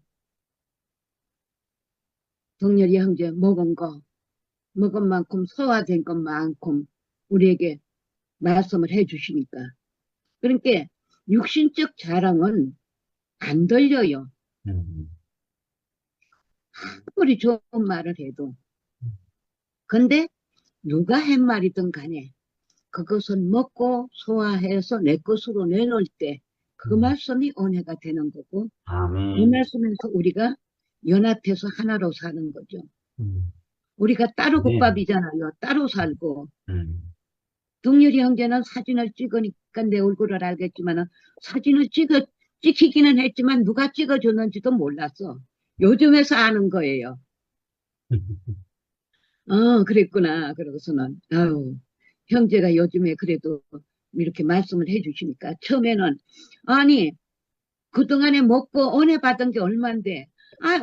Speaker 6: 동렬이 형제 먹은 만큼 소화된 것만큼 우리에게 말씀을 해주시니까. 그러니까 육신적 자랑은 안 들려요.
Speaker 3: 음,
Speaker 6: 아무리 좋은 말을 해도. 근데 누가 한 말이든 간에 그것은 먹고 소화해서 내 것으로 내놓을 때 그
Speaker 3: 음.
Speaker 6: 말씀이 은혜가 되는 거고, 이
Speaker 3: 아멘.
Speaker 6: 말씀에서 우리가 연합해서 하나로 사는 거죠.
Speaker 3: 음,
Speaker 6: 우리가 따로
Speaker 3: 네.
Speaker 6: 국밥이잖아요. 따로 살고.
Speaker 3: 음,
Speaker 6: 동열이 형제는 사진을 찍으니까 내 얼굴을 알겠지만은 사진을 찍히기는 했지만 누가 찍어줬는지도 몰랐어. 요즘에서 아는 거예요. 그랬구나. 그러고서는, 아유, 형제가 요즘에 그래도 이렇게 말씀을 해주시니까 처음에는, 아니, 그동안에 먹고 은혜 받은 게 얼만데,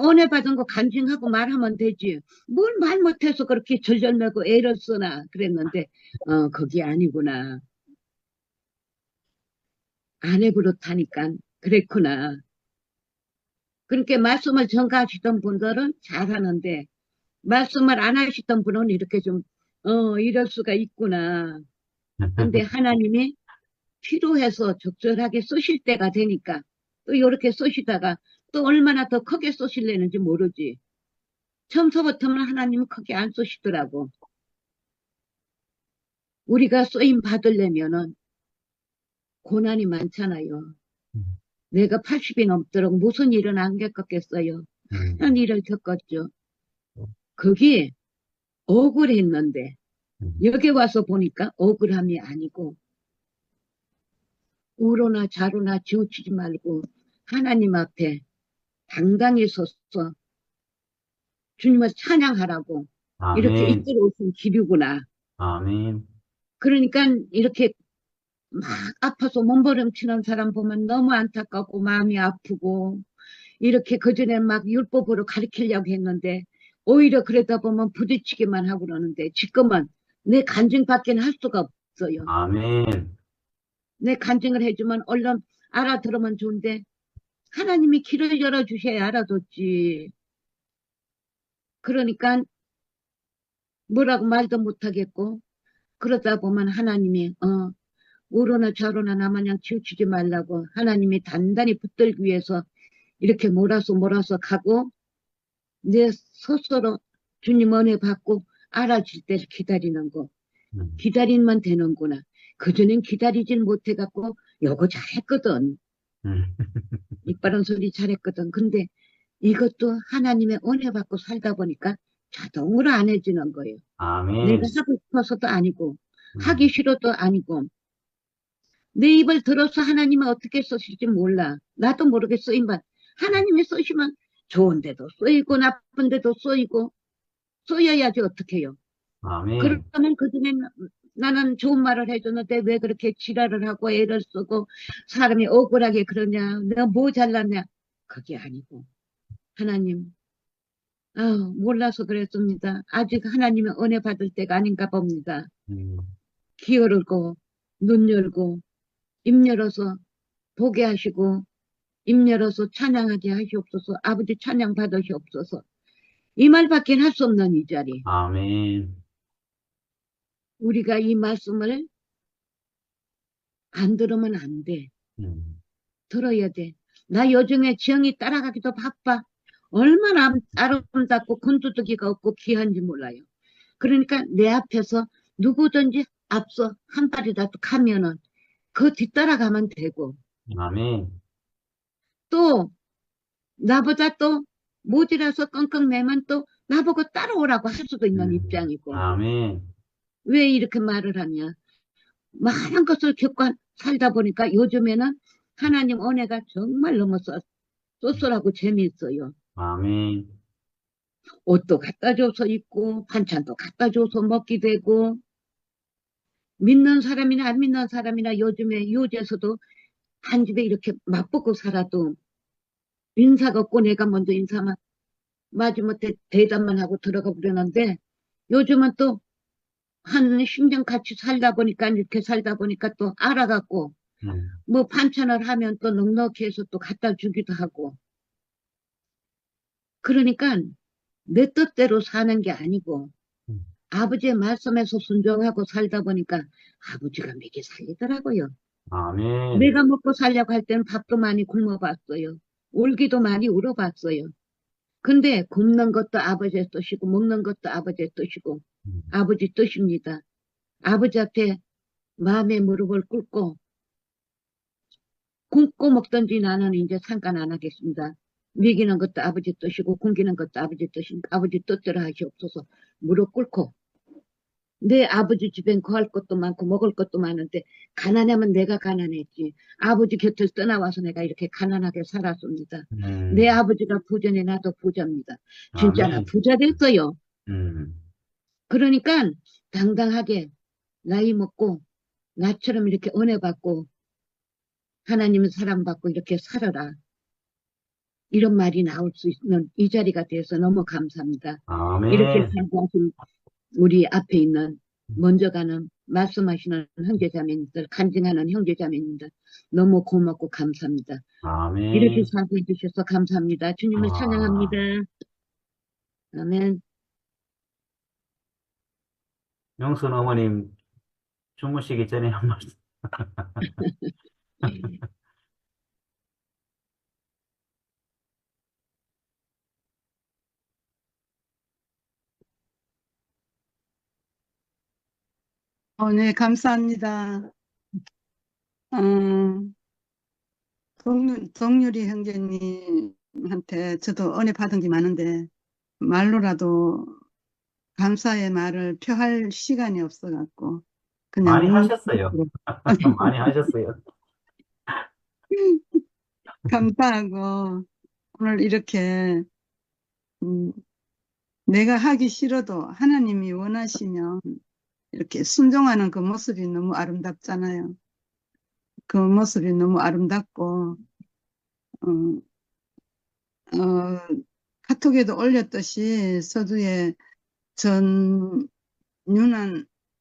Speaker 6: 은혜 받은 거 간증하고 말하면 되지. 뭘 말 못해서 그렇게 절절매고 애를 쓰나. 그랬는데, 그게 아니구나. 아내 그렇다니까. 그랬구나. 그렇게 말씀을 전가하시던 분들은 잘하는데, 말씀을 안 하시던 분은 이렇게 좀, 이럴 수가 있구나. 근데 하나님이 필요해서 적절하게 쓰실 때가 되니까 또 이렇게 쓰시다가 또 얼마나 더 크게 쓰실려는지 모르지. 처음서부터는 하나님은 크게 안 쓰시더라고. 우리가 쓰임 받으려면은 고난이 많잖아요. 내가 80이 넘도록 무슨 일은 안 겪었겠어요. 많은 일을 겪었죠. 그게 억울했는데 여기 와서 보니까 억울함이 아니고 우로나 자로나 지우치지 말고 하나님 앞에 당당히 서서 주님을 찬양하라고 이렇게
Speaker 3: 아멘.
Speaker 6: 이끌어 오신 길이구나.
Speaker 3: 아멘.
Speaker 6: 그러니까 이렇게 막 아파서 몸부림치는 사람 보면 너무 안타깝고 마음이 아프고 이렇게 그전에 막 율법으로 가르치려고 했는데 오히려 그러다 보면 부딪히기만 하고 그러는데 지금은 내 간증밖에 할 수가 없어요.
Speaker 3: 아멘.
Speaker 6: 내 간증을 해주면 얼른 알아들으면 좋은데 하나님이 길을 열어주셔야 알아듣지. 그러니까 뭐라고 말도 못하겠고 그러다 보면 하나님이 우로나 저로나 나마냥 치우치지 말라고 하나님이 단단히 붙들기 위해서 이렇게 몰아서 가고 내 스스로 주님 은혜 받고 알아질 때를 기다리는 거. 기다리면 되는구나. 그전엔 기다리진 못해갖고 요거 잘했거든.
Speaker 3: 음,
Speaker 6: 이빠른 소리 잘했거든. 근데 이것도 하나님의 은혜 받고 살다 보니까 자동으로 안 해지는 거예요. 내가
Speaker 3: 아멘.
Speaker 6: 하고 싶어서도 아니고 하기 싫어도 아니고 내 입을 들어서 하나님은 어떻게 쓰실지 몰라. 나도 모르게 쓰임만. 하나님이 쓰시면 좋은 데도 쓰이고 나쁜 데도 쓰이고 쓰여야지 어떡해요.
Speaker 3: 아멘.
Speaker 6: 그러면 그전에 나는 좋은 말을 해줬는데 왜 그렇게 지랄을 하고 애를 쓰고 사람이 억울하게 그러냐. 내가 뭐 잘났냐. 그게 아니고 하나님 몰라서 그랬습니다. 아직 하나님의 은혜 받을 때가 아닌가 봅니다.
Speaker 3: 음,
Speaker 6: 귀 열고 눈 열고 입 열어서 보게 하시고 입 열어서 찬양하게 하시옵소서. 아버지 찬양 받으시옵소서. 이 말밖에 할 수 없는 이 자리.
Speaker 3: 아멘.
Speaker 6: 우리가 이 말씀을 안 들으면 안 돼.
Speaker 3: 음,
Speaker 6: 들어야 돼. 나 요즘에 지영이 따라가기도 바빠. 얼마나 아름답고 군두더기가 없고 귀한지 몰라요. 그러니까 내 앞에서 누구든지 앞서 한 발이라도 가면은 그 뒤따라가면 되고
Speaker 3: 아멘.
Speaker 6: 또 나보다 또 모질라서 끙끙대면 또 나보고 따라오라고 할 수도 있는 입장이고
Speaker 3: 아멘.
Speaker 6: 왜 이렇게 말을 하냐. 많은 것을 겪고 살다 보니까 요즘에는 하나님 은혜가 정말 너무 쏠쏠하고 재미있어요.
Speaker 3: 아멘.
Speaker 6: 옷도 갖다 줘서 입고 반찬도 갖다 줘서 먹게 되고 믿는 사람이나 안 믿는 사람이나 요즘에 요새서도 한 집에 이렇게 맞붙고 살아도 인사가 없고 내가 먼저 인사만 마지못해 대답만 하고 들어가 버렸는데 요즘은 또 한 10년 같이 살다 보니까 이렇게 살다 보니까 또 알아갖고
Speaker 3: 음,
Speaker 6: 뭐 반찬을 하면 또 넉넉히 해서 또 갖다 주기도 하고 그러니까 내 뜻대로 사는 게 아니고
Speaker 3: 음.
Speaker 6: 아버지의 말씀에서 순종하고 살다 보니까 아버지가 먹여 살리더라고요.
Speaker 3: 아멘.
Speaker 6: 내가 먹고 살려고 할 때는 밥도 많이 굶어봤어요. 울기도 많이 울어봤어요. 근데 굶는 것도 아버지의 뜻이고 먹는 것도 아버지의 뜻이고
Speaker 3: 음,
Speaker 6: 아버지 뜻입니다. 아버지 앞에 마음의 무릎을 꿇고 굶고 먹든지 나는 이제 상관 안 하겠습니다. 먹이는 것도 아버지 뜻이고 굶기는 것도 아버지 뜻이니까 아버지 뜻대로 하시옵소서 무릎 꿇고 내 아버지 집엔 구할 것도 많고 먹을 것도 많은데 가난하면 내가 가난했지. 아버지 곁을 떠나와서 내가 이렇게 가난하게 살았습니다. 내
Speaker 3: 음,
Speaker 6: 아버지가 부자네 나도 부자입니다. 진짜 나
Speaker 3: 아멘.
Speaker 6: 부자 됐어요.
Speaker 3: 음,
Speaker 6: 그러니까 당당하게 나이 먹고 나처럼 이렇게 은혜 받고 하나님의 사랑받고 이렇게 살아라. 이런 말이 나올 수 있는 이 자리가 돼서 너무 감사합니다. 이렇게
Speaker 3: 아멘.
Speaker 6: 살고 우리 앞에 있는 먼저 가는 말씀하시는 형제자매님들, 간증하는 형제자매님들 너무 고맙고 감사합니다. 이렇게
Speaker 3: 아멘.
Speaker 6: 사랑해 주셔서 감사합니다. 주님을 찬양합니다.
Speaker 3: 아,
Speaker 6: 아멘.
Speaker 3: 영순 어머님 주무시기 전에 한 말씀.
Speaker 7: 네, 감사합니다. 동유리 형제님한테 저도 은혜 받은 게 많은데, 말로라도 감사의 말을 표할 시간이 없어갖고, 그냥
Speaker 3: 많이
Speaker 7: 묵묵히
Speaker 3: 하셨어요. 많이 하셨어요.
Speaker 7: 감사하고, 오늘 이렇게, 음, 내가 하기 싫어도 하나님이 원하시면 이렇게 순종하는 그 모습이 너무 아름답잖아요. 그 모습이 너무 아름답고, 어, 어, 카톡에도 올렸듯이 서두에 전윤환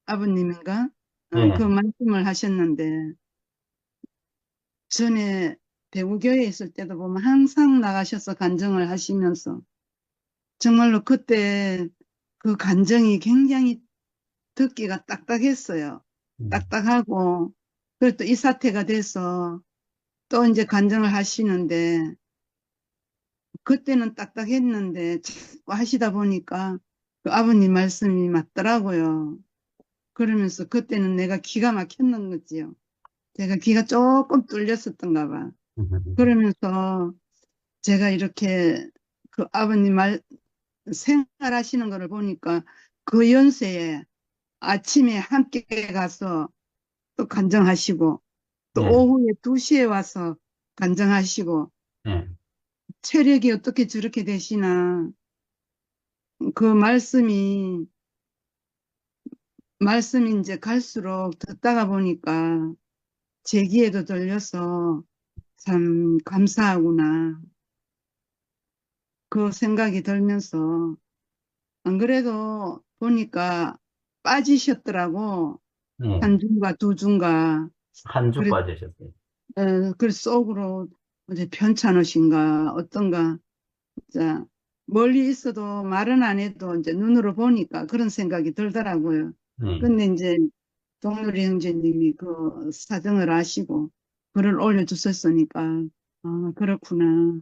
Speaker 7: 아버님인가? 그
Speaker 3: 네.
Speaker 7: 말씀을 하셨는데, 전에 대구교회에 있을 때도 보면 항상 나가셔서 간증을 하시면서, 정말로 그때 그 간증이 굉장히 듣기가 딱딱했어요.
Speaker 3: 음,
Speaker 7: 딱딱하고, 그리고 또 이 사태가 돼서 또 이제 간증을 하시는데, 그때는 딱딱했는데 자꾸 하시다 보니까 그 아버님 말씀이 맞더라고요. 그러면서 그때는 내가 기가 막혔는 거지요. 제가 귀가 조금 뚫렸었던가 봐. 그러면서 제가 이렇게 그 아버님 생활하시는 거를 보니까 그 연세에 아침에 함께 가서 또 간증하시고 또
Speaker 3: 네.
Speaker 7: 오후에 2시에 와서 간증하시고
Speaker 3: 네.
Speaker 7: 체력이 어떻게 저렇게 되시나 그 말씀이 이제 갈수록 듣다가 보니까 제 귀에도 들려서 참 감사하구나. 그 생각이 들면서, 안 그래도 보니까 빠지셨더라고.
Speaker 3: 네.
Speaker 7: 한 주인가 2주인가.
Speaker 3: 한 주
Speaker 7: 그래,
Speaker 3: 빠지셨어요.
Speaker 7: 그 속으로 어제 편찮으신가, 어떤가. 자, 멀리 있어도 말은 안 해도 이제 눈으로 보니까 그런 생각이 들더라고요.
Speaker 3: 네.
Speaker 7: 근데 이제 동료리 형제님이 그 사정을 아시고 글을 올려주셨으니까, 아, 그렇구나.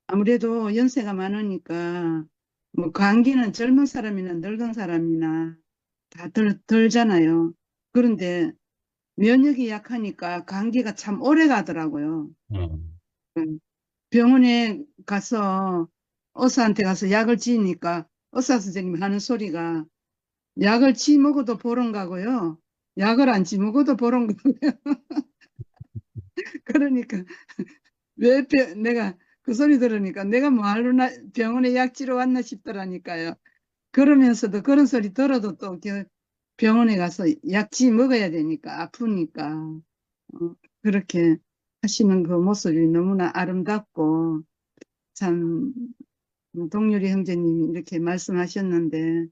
Speaker 7: 아무래도 연세가 많으니까 뭐 감기는 젊은 사람이나 늙은 사람이나 다 들잖아요. 그런데 면역이 약하니까 감기가 참 오래 가더라고요.
Speaker 3: 네.
Speaker 7: 음, 병원에 가서 의사한테 가서 약을 지니까 의사 선생님이 하는 소리가 약을 지 먹어도 보름 가고요. 약을 안 지 먹어도 보름 가고요. 그러니까 내가 그 소리 들으니까 내가 뭐하러 병원에 약 지러 왔나 싶더라니까요. 그러면서도 그런 소리 들어도 또 병원에 가서 약지 먹어야 되니까, 아프니까. 그렇게 하시는 그 모습이 너무나 아름답고, 참, 동유리 형제님이 이렇게 말씀하셨는데,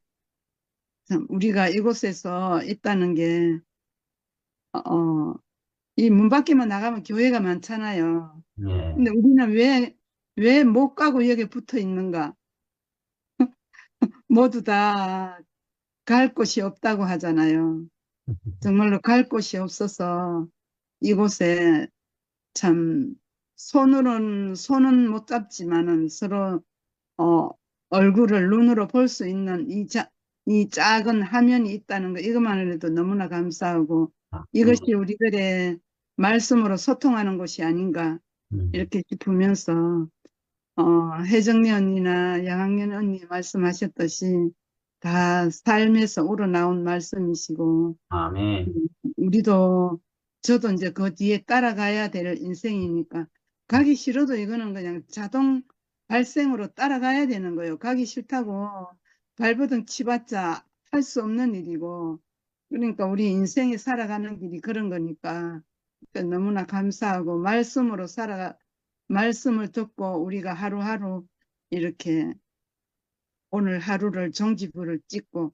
Speaker 7: 참, 우리가 이곳에서 있다는 게, 어, 이 문 밖에만 나가면 교회가 많잖아요.
Speaker 3: 예.
Speaker 7: 근데 우리는 왜 못 가고 여기 붙어 있는가? 모두 다 갈 곳이 없다고 하잖아요. 정말로 갈 곳이 없어서 이곳에 참 손은 못 잡지만은 서로 어, 얼굴을 눈으로 볼 수 있는 이 작은 화면이 있다는 거 이것만으로도 너무나 감사하고
Speaker 3: 아,
Speaker 7: 이것이 우리들의 말씀으로 소통하는 곳이 아닌가 이렇게 싶으면서 혜정리 언니나 양학년 언니 말씀하셨듯이 다 삶에서 우러나온 말씀이시고
Speaker 3: 아멘.
Speaker 7: 저도 이제 그 뒤에 따라가야 될 인생이니까 가기 싫어도 이거는 그냥 자동 발생으로 따라가야 되는 거예요. 가기 싫다고 발버둥 치봤자 할 수 없는 일이고 그러니까 우리 인생이 살아가는 길이 그런 거니까 너무나 감사하고 말씀을 듣고 우리가 하루하루 이렇게 오늘 하루를 종지부를 찍고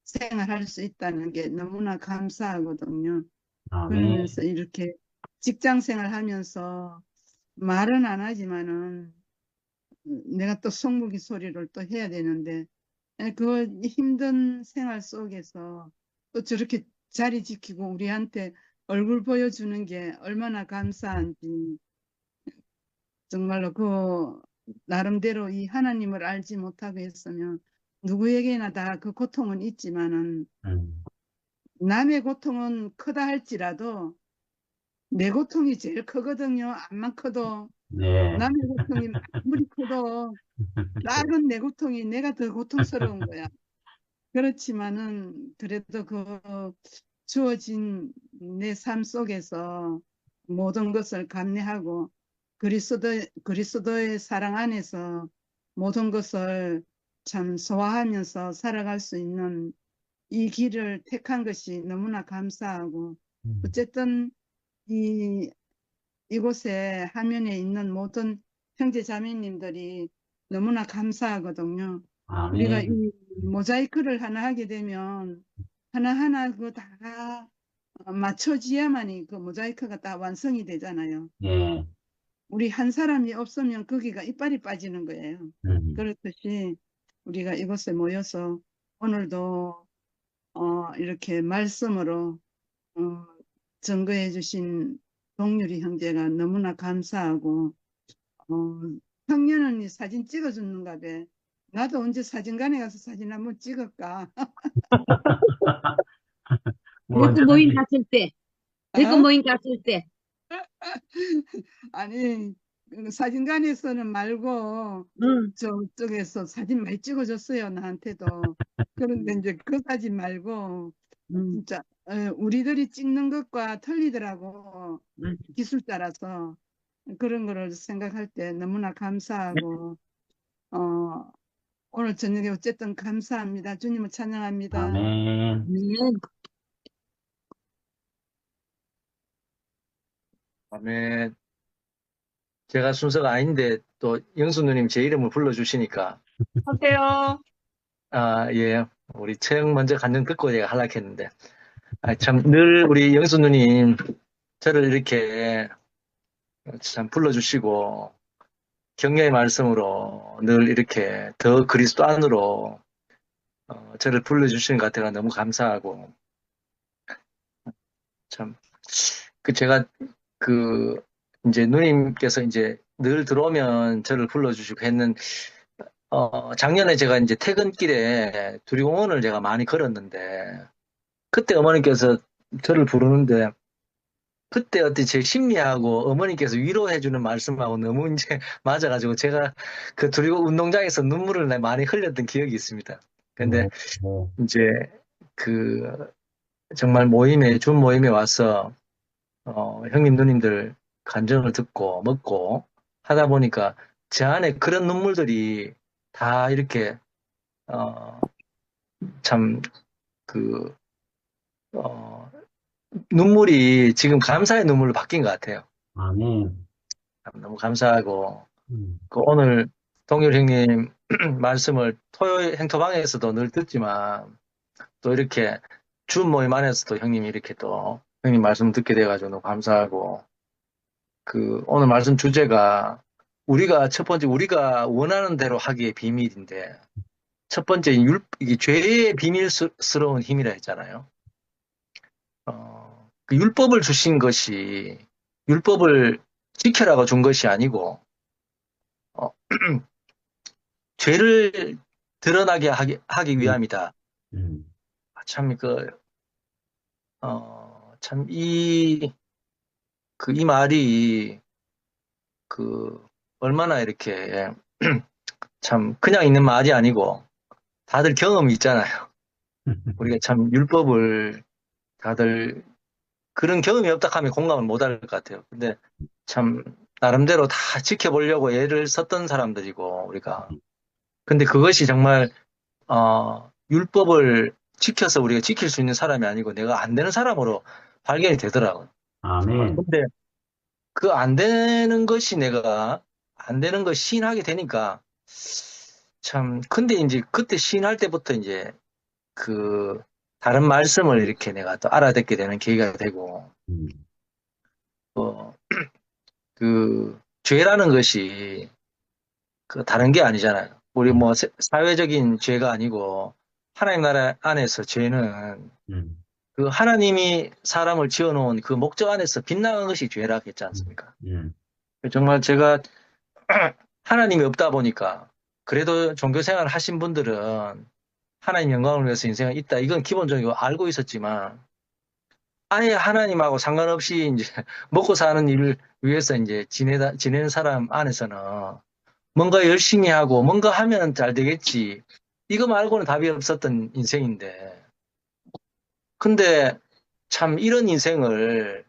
Speaker 7: 생활할 수 있다는 게 너무나 감사하거든요.
Speaker 3: 아멘.
Speaker 7: 그러면서 이렇게 직장 생활 하면서 말은 안 하지만은 내가 또 송구기 소리를 또 해야 되는데 그 힘든 생활 속에서 또 저렇게 자리 지키고 우리한테 얼굴 보여주는 게 얼마나 감사한지 정말로 그 나름대로 이 하나님을 알지 못하고 했으면 누구에게나 다 그 고통은 있지만은
Speaker 3: 음,
Speaker 7: 남의 고통은 크다 할지라도 내 고통이 제일 크거든요. 암만 커도
Speaker 3: 네.
Speaker 7: 남의 고통이 아무리 커도 작은 내 고통이 내가 더 고통스러운 거야. 그렇지만은 그래도 그 주어진 내 삶 속에서 모든 것을 감내하고 그리스도의 사랑 안에서 모든 것을 참 소화하면서 살아갈 수 있는 이 길을 택한 것이 너무나 감사하고 어쨌든 이 이곳에 화면에 있는 모든 형제 자매님들이 너무나 감사하거든요. 우리가 이
Speaker 3: 아멘.
Speaker 7: 모자이크를 하나 하게 되면 하나하나 그거 다 맞춰지야만이 그 모자이크가 다 완성이 되잖아요.
Speaker 3: 예.
Speaker 7: 우리 한 사람이 없으면 거기가 이빨이 빠지는 거예요.
Speaker 3: 음,
Speaker 7: 그렇듯이 우리가 이곳에 모여서 오늘도 이렇게 말씀으로 어, 증거해 주신 동률이 형제가 너무나 감사하고 어, 청년 언니 사진 찍어주는가 봐. 나도 언제 사진관에 가서 사진 한번 찍을까?
Speaker 3: 뭐
Speaker 6: 대구 모임
Speaker 3: 언제든지.
Speaker 6: 갔을 때, 대구
Speaker 7: 어?
Speaker 6: 모임 갔을 때,
Speaker 7: 아니 그 사진관에서는 말고
Speaker 6: 응,
Speaker 7: 저쪽에서 사진 많이 찍어줬어요 나한테도. 그런데 이제 그 사진 말고
Speaker 6: 응,
Speaker 7: 진짜 우리들이 찍는 것과 틀리더라고.
Speaker 6: 응.
Speaker 7: 기술자라서 그런 거를 생각할 때 너무나 감사하고 어, 오늘 저녁에 어쨌든 감사합니다. 주님을 찬양합니다.
Speaker 3: 아멘.
Speaker 6: 네.
Speaker 8: 다음에 제가 순서가 아닌데 또 영수 누님 제 이름을 불러주시니까
Speaker 4: 하세요.
Speaker 8: 예, 우리 처형 먼저 간증 듣고 제가 하락했는데 참 늘 우리 영수 누님 저를 이렇게 참 불러주시고 격려의 말씀으로 늘 이렇게 더 그리스도 안으로 저를 불러주시는 것 같아가 너무 감사하고 참 그 제가 그 이제 누님께서 이제 늘 들어오면 저를 불러주시고 했는 작년에 제가 이제 퇴근길에 두리공원을 제가 많이 걸었는데 그때 어머니께서 저를 부르는데 그때 어떤 제 심리하고 어머니께서 위로해주는 말씀하고 너무 이제 맞아가지고 제가 그 두리공 운동장에서 눈물을 많이 흘렸던 기억이 있습니다. 근데
Speaker 3: 네. 네.
Speaker 8: 이제 그 정말 준 모임에 와서 형님 누님들 간증을 듣고 먹고 하다 보니까 제 안에 그런 눈물들이 다 이렇게 어, 참 그, 어, 눈물이 지금 감사의 눈물로 바뀐 것 같아요.
Speaker 3: 아멘.
Speaker 8: 너무 감사하고,
Speaker 3: 음,
Speaker 8: 그 오늘 동일 형님 말씀을 토요일 행토방에서도 늘 듣지만, 또 이렇게 주 모임 안에서도 형님이 이렇게 또 형님 말씀 듣게 돼가지고 너무 감사하고, 그 오늘 말씀 주제가 우리가 첫 번째 우리가 원하는 대로 하기의 비밀인데, 첫 번째 이게 죄의 비밀스러운 힘이라 했잖아요. 그 율법을 주신 것이 율법을 지켜라고 준 것이 아니고, 어, 죄를 드러나게 하기
Speaker 3: 음,
Speaker 8: 위함이다.
Speaker 3: 음,
Speaker 8: 참, 참, 이 말이, 그, 얼마나 이렇게, 참, 그냥 있는 말이 아니고, 다들 경험이 있잖아요. 우리가 참, 율법을 다들, 그런 경험이 없다 하면 공감을 못 할 것 같아요. 근데 참, 나름대로 다 지켜보려고 애를 썼던 사람들이고, 우리가. 근데 그것이 정말, 율법을 지켜서 우리가 지킬 수 있는 사람이 아니고, 내가 안 되는 사람으로 발견이 되더라고요.
Speaker 3: 아멘.
Speaker 8: 근데 그 안 되는 것이 내가 안 되는 걸 시인하게 되니까 참 근데 이제 그때 시인할 때부터 이제 그 다른 말씀을 이렇게 내가 또 알아듣게 되는 계기가 되고
Speaker 3: 음,
Speaker 8: 어, 그 죄라는 것이 그 다른 게 아니잖아요. 우리
Speaker 3: 음,
Speaker 8: 뭐 사회적인 죄가 아니고 하나님 나라 안에서 죄는
Speaker 3: 음,
Speaker 8: 그 하나님이 사람을 지어놓은 그 목적 안에서 빗나간 것이 죄라고 했지
Speaker 3: 음,
Speaker 8: 않습니까?
Speaker 3: 음,
Speaker 8: 정말 제가 하나님이 없다 보니까 그래도 종교 생활을 하신 분들은 하나님 영광을 위해서 인생은 있다. 이건 기본적으로 알고 있었지만 아예 하나님하고 상관없이 이제 먹고 사는 일을 위해서 이제 지내는 사람 안에서는 뭔가 열심히 하고 뭔가 하면 잘 되겠지. 이거 말고는 답이 없었던 인생인데. 근데 참 이런 인생을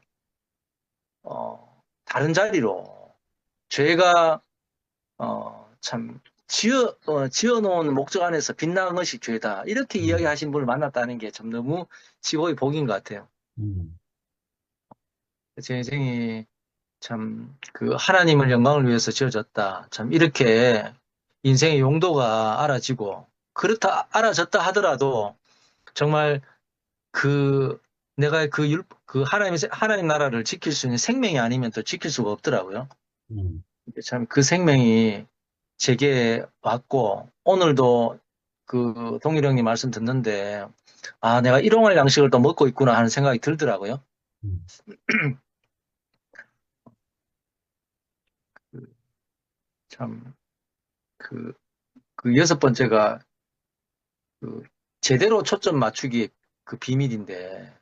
Speaker 8: 다른 자리로 죄가 참, 지어놓은 목적 안에서 빛나는 것이 죄다. 이렇게
Speaker 3: 음,
Speaker 8: 이야기하신 분을 만났다는 게 참 너무 지고의 복인 것 같아요.
Speaker 3: 음,
Speaker 8: 제 인생이 참, 그 하나님을 영광을 위해서 지어졌다. 참, 이렇게 인생의 용도가 알아지고, 그렇다, 알아졌다 하더라도, 정말 그, 내가 하나님 나라를 지킬 수 있는 생명이 아니면 또 지킬 수가 없더라고요.
Speaker 3: 음,
Speaker 8: 참, 그 생명이 제게 왔고, 오늘도 그 동일 형님 말씀 듣는데, 아, 내가 일용할 양식을 또 먹고 있구나 하는 생각이 들더라고요.
Speaker 3: 음,
Speaker 8: 참, 그, 그 여섯 번째가 그 제대로 초점 맞추기 그 비밀인데,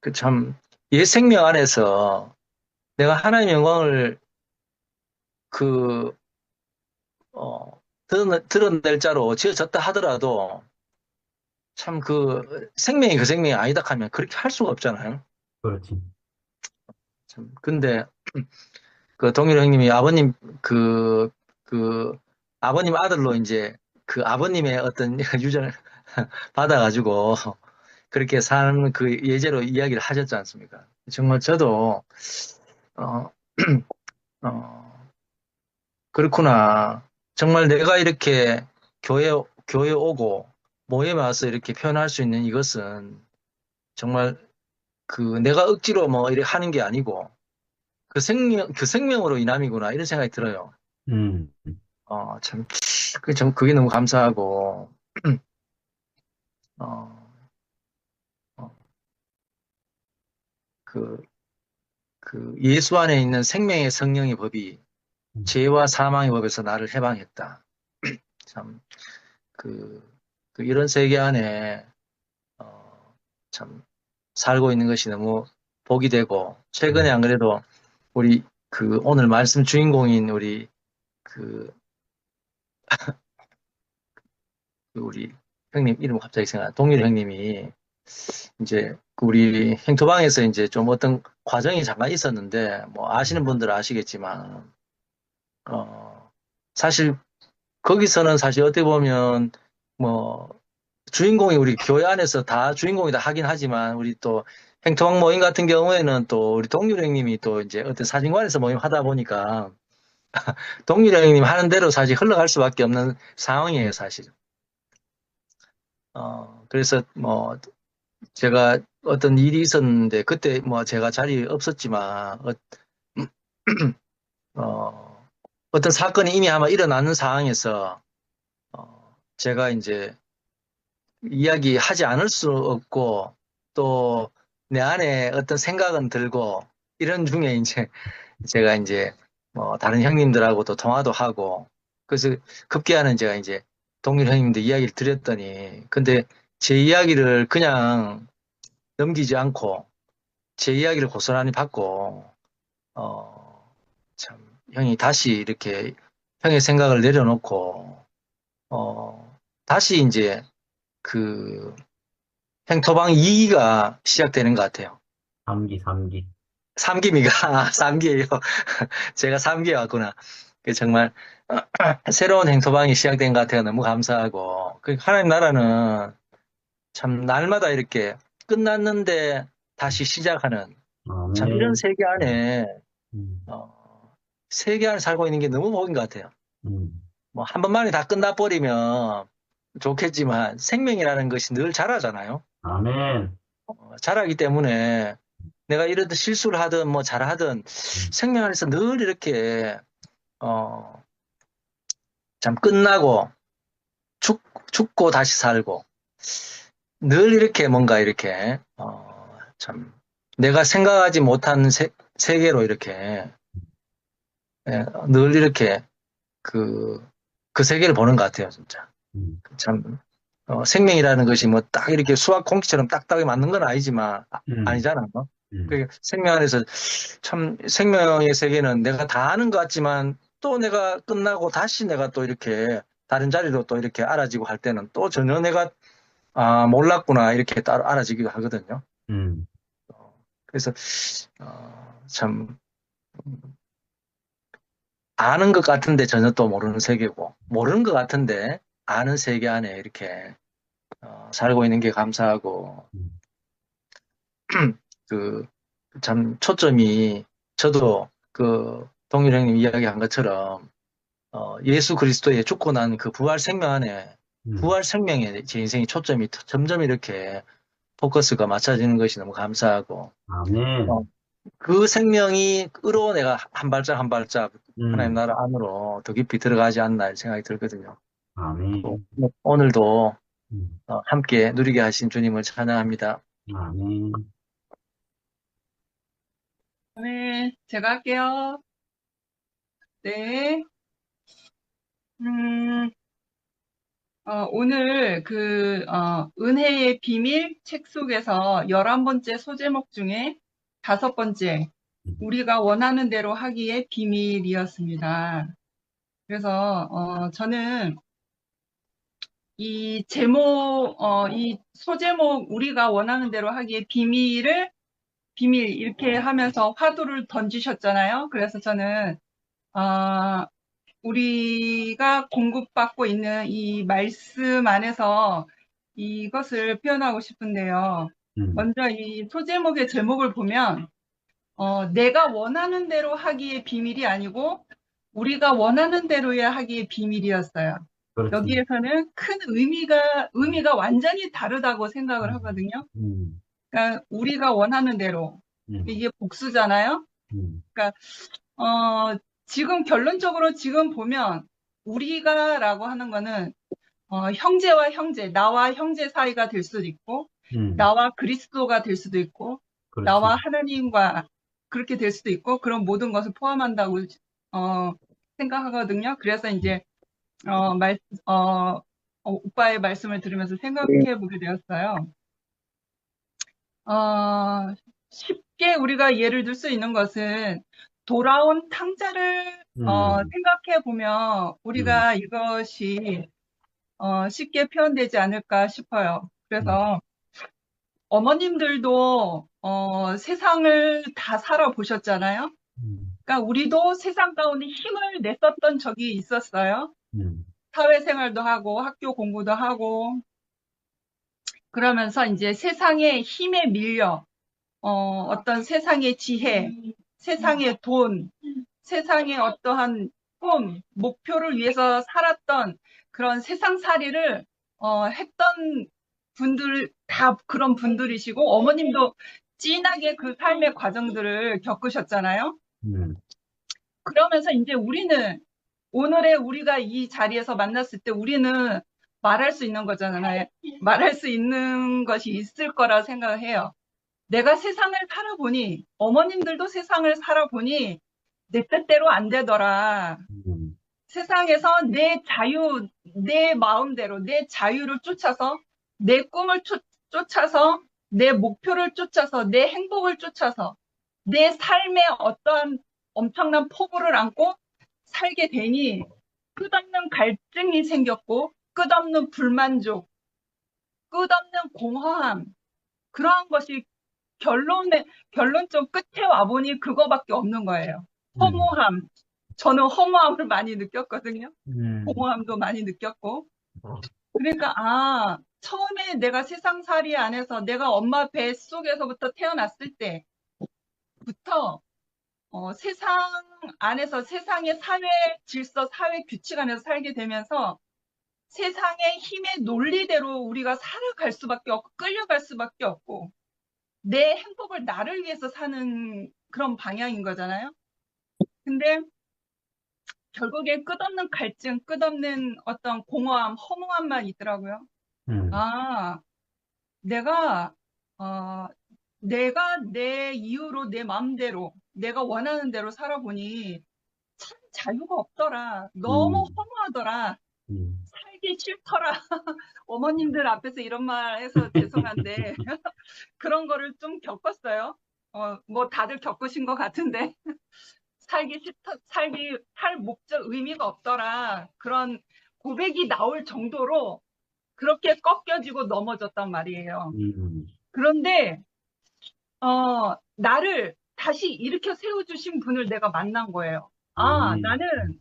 Speaker 8: 그 참, 옛 생명 안에서 내가 하나님의 영광을 그, 드러낼 자로 지어졌다 하더라도, 참 그 생명이 그 생명이 아니다 하면 그렇게 할 수가 없잖아요.
Speaker 3: 그렇지.
Speaker 8: 참, 근데 그 동일 형님이 아버님 그 아버님 아들로 이제 그 아버님의 어떤 유전을 받아가지고 그렇게 사는 그 예제로 이야기를 하셨지 않습니까? 정말 저도 어, 어, 그렇구나. 정말 내가 이렇게 교회 오고 모임에 와서 이렇게 표현할 수 있는 이것은 정말 그 내가 억지로 뭐 이렇게 하는 게 아니고 그 생명으로 인함이구나 이런 생각이 들어요.
Speaker 3: 음,
Speaker 8: 참, 그게 너무 감사하고, 어, 어, 그, 그 예수 안에 있는 생명의 성령의 법이
Speaker 3: 음,
Speaker 8: 죄와 사망의 법에서 나를 해방했다. 참, 그, 이런 세계 안에, 참, 살고 있는 것이 너무 복이 되고, 최근에
Speaker 3: 음,
Speaker 8: 안 그래도 우리 오늘 말씀 주인공인 그, 우리 형님 이름 갑자기 동일 형님이 이제 그 우리 행토방에서 이제 좀 어떤 과정이 잠깐 있었는데 뭐 아시는 분들은 아시겠지만 어 사실 거기서는 사실 어떻게 보면 뭐 주인공이 우리 교회 안에서 다 주인공이다 하긴 하지만 우리 또 행토왕 모임 같은 경우에는 또 우리 동률 형님이 또 이제 어떤 사진관에서 모임 하다 보니까 동률 형님 하는 대로 사실 흘러갈 수밖에 없는 상황이에요, 사실. 그래서 뭐 제가 어떤 일이 있었는데 그때 뭐 제가 자리에 없었지만 어떤 사건이 이미 아마 일어나는 상황에서 제가 이제 이야기하지 않을 수 없고 또 내 안에 어떤 생각은 들고 이런 중에 이제 제가 이제 뭐 다른 형님들하고도 통화도 하고 그래서 급기야는 제가 이제 동일 형님들 이야기를 드렸더니 근데 제 이야기를 그냥 넘기지 않고 제 이야기를 고스란히 받고 참 형이 다시 이렇게 형의 생각을 내려놓고 다시 이제 그 행토방 2기가 시작되는 것 같아요.
Speaker 3: 3기, 3기.
Speaker 8: 3기입니까? 3기예요. 제가 3기에 왔구나. 정말 새로운 행토방이 시작된 것 같아요. 너무 감사하고. 하나님 나라는 참 날마다 이렇게 끝났는데 다시 시작하는 참 이런
Speaker 3: 아멘.
Speaker 8: 세계 안에
Speaker 3: 음,
Speaker 8: 세계 안에 살고 있는 게 너무 복인 것 같아요. 뭐 한 번만에 다 끝나버리면 좋겠지만 생명이라는 것이 늘 자라잖아요.
Speaker 3: 아멘.
Speaker 8: 자라기 때문에 내가 이러든 실수를 하든 뭐 잘하든 생명 안에서 늘 이렇게 참 끝나고 죽고 다시 살고 늘 이렇게 뭔가 이렇게 참 내가 생각하지 못한 세계로 이렇게 늘 이렇게 그 세계를 보는 것 같아요, 진짜. 참 생명이라는 것이 뭐 딱 이렇게 수학 공식처럼 딱딱하게 맞는 건 아니지만 아니잖아. 그 생명 안에서 참 생명의 세계는 내가 다 아는 것 같지만 또 내가 끝나고 다시 내가 또 이렇게 다른 자리로 또 이렇게 알아지고 할 때는 또 전혀 내가 몰랐구나 이렇게 따로 알아지기도 하거든요. 그래서 참 아는 것 같은데 전혀 또 모르는 세계고 모르는 것 같은데 아는 세계 안에 이렇게 살고 있는 게 감사하고 참 초점이 저도 동일 형님 이야기한 것처럼 예수 그리스도의 죽고 난 그 부활 생명 안에 부활 생명에 제 인생의 초점이 점점 이렇게 포커스가 맞춰지는 것이 너무 감사하고
Speaker 3: 아멘.
Speaker 8: 그 생명이 으로 내가 한 발짝 한 발짝 하나님 나라 안으로 더 깊이 들어가지 않나 이런 생각이 들거든요.
Speaker 3: 아멘.
Speaker 8: 오늘도 함께 누리게 하신 주님을 찬양합니다.
Speaker 3: 아멘.
Speaker 4: 네, 제가 할게요. 네. 오늘 은혜의 비밀 책 속에서 11번째 소제목 중에 5번째, 우리가 원하는 대로 하기의 비밀이었습니다. 그래서, 저는 이 소제목, 우리가 원하는 대로 하기의 비밀, 이렇게 하면서 화두를 던지셨잖아요. 그래서 저는, 우리가 공급받고 있는 이 말씀 안에서 이것을 표현하고 싶은데요. 먼저 이 소제목의 제목을 보면, 내가 원하는 대로 하기의 비밀이 아니고, 우리가 원하는 대로야 하기의 비밀이었어요.
Speaker 3: 그렇지.
Speaker 4: 여기에서는 큰 의미가 완전히 다르다고 생각을 하거든요. 그러니까 우리가 원하는 대로, 이게 복수잖아요. 그러니까, 지금 결론적으로 지금 보면 우리가라고 하는 거는 형제와 형제, 나와 형제 사이가 될 수도 있고 나와 그리스도가 될 수도 있고
Speaker 3: 그렇지.
Speaker 4: 나와 하나님과 그렇게 될 수도 있고 그런 모든 것을 포함한다고 생각하거든요. 그래서 이제 오빠의 말씀을 들으면서 생각해 보게 되었어요. 쉽게 우리가 예를 들 수 있는 것은 돌아온 탕자를 생각해 보면 우리가 이것이 쉽게 표현되지 않을까 싶어요. 그래서 어머님들도 세상을 다 살아보셨잖아요. 그러니까 우리도 세상 가운데 힘을 냈었던 적이 있었어요. 사회생활도 하고 학교 공부도 하고 그러면서 이제 세상의 힘에 밀려, 어떤 세상의 지혜, 세상의 돈, 세상의 어떠한 꿈, 목표를 위해서 살았던 그런 세상살이를 했던 분들, 다 그런 분들이시고, 어머님도 진하게 그 삶의 과정들을 겪으셨잖아요. 그러면서 이제 우리는, 오늘의 우리가 이 자리에서 만났을 때 우리는 말할 수 있는 거잖아요. 말할 수 있는 것이 있을 거라 생각을 해요. 내가 세상을 살아보니, 어머님들도 세상을 살아보니, 내 뜻대로 안 되더라. 세상에서 내 자유, 내 마음대로, 내 자유를 쫓아서, 내 꿈을 쫓아서, 내 목표를 쫓아서, 내 행복을 쫓아서, 내 삶에 어떠한 엄청난 포부를 안고 살게 되니, 끝없는 갈증이 생겼고, 끝없는 불만족, 끝없는 공허함, 그러한 것이 결론적 끝에 와보니 그거밖에 없는 거예요. 허무함. 저는 허무함을 많이 느꼈거든요. 공허함도 많이 느꼈고. 그러니까, 처음에 내가 세상살이 안에서 내가 엄마 뱃속에서부터 태어났을 때부터, 세상 안에서 세상의 사회 질서, 사회 규칙 안에서 살게 되면서 세상의 힘의 논리대로 우리가 살아갈 수밖에 없고, 끌려갈 수밖에 없고, 내 행복을 나를 위해서 사는 그런 방향인 거잖아요. 근데 결국에 끝없는 갈증, 끝없는 어떤 공허함, 허무함만 있더라고요. 내가, 내가 내 이유로, 내 마음대로, 내가 원하는 대로 살아보니 참 자유가 없더라. 너무 허무하더라. 살기 싫더라. 어머님들 앞에서 이런 말 해서 죄송한데, 그런 거를 좀 겪었어요. 뭐 다들 겪으신 것 같은데. 살 목적 의미가 없더라. 그런 고백이 나올 정도로 그렇게 꺾여지고 넘어졌단 말이에요. 그런데, 나를 다시 일으켜 세워주신 분을 내가 만난 거예요. 나는,